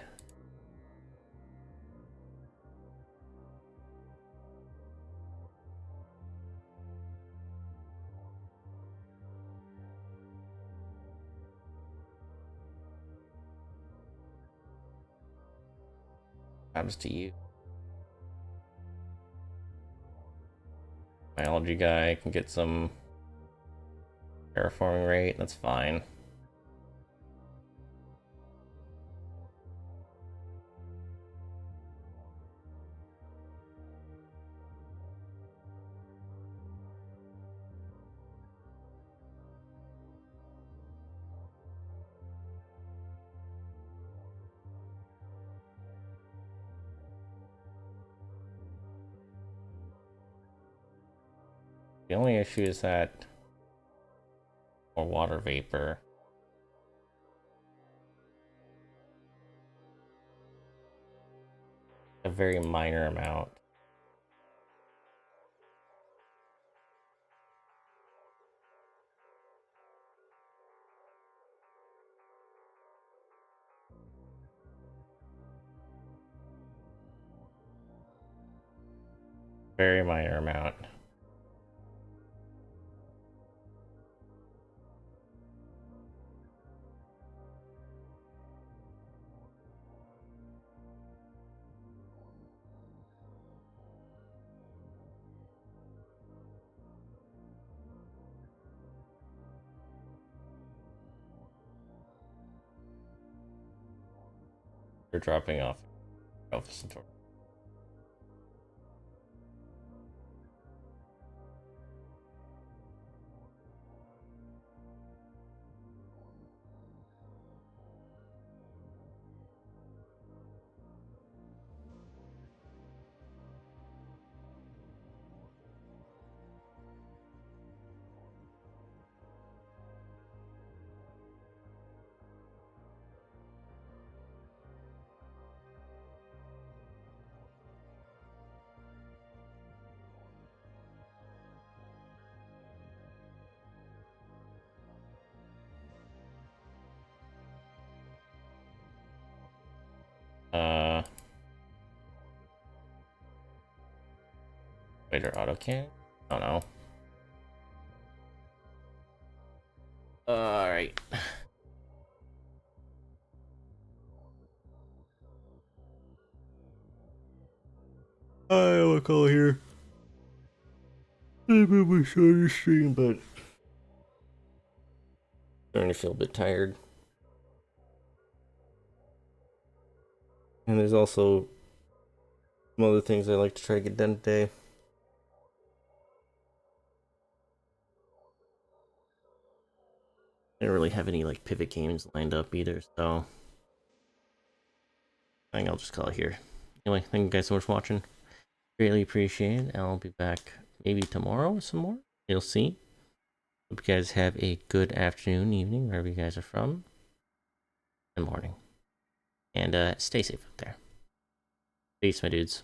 What happens to you? Biology guy can get some terraforming rate. That's fine. The only issue is that more water vapor. A very minor amount. Very minor amount. They're dropping off Alpha Centauri. Spider auto cannon? I don't know. Alright. I will call here. I'm a bit shorter stream, but starting to feel a bit tired. And there's also some other things I like to try to get done today. I don't really have any like pivot games lined up either, so I think I'll just call it here. Anyway, thank you guys so much for watching. Greatly appreciate it. I'll be back maybe tomorrow with some more. You'll see. Hope you guys have a good afternoon, evening, wherever you guys are from, and morning. And stay safe out there. Peace, my dudes.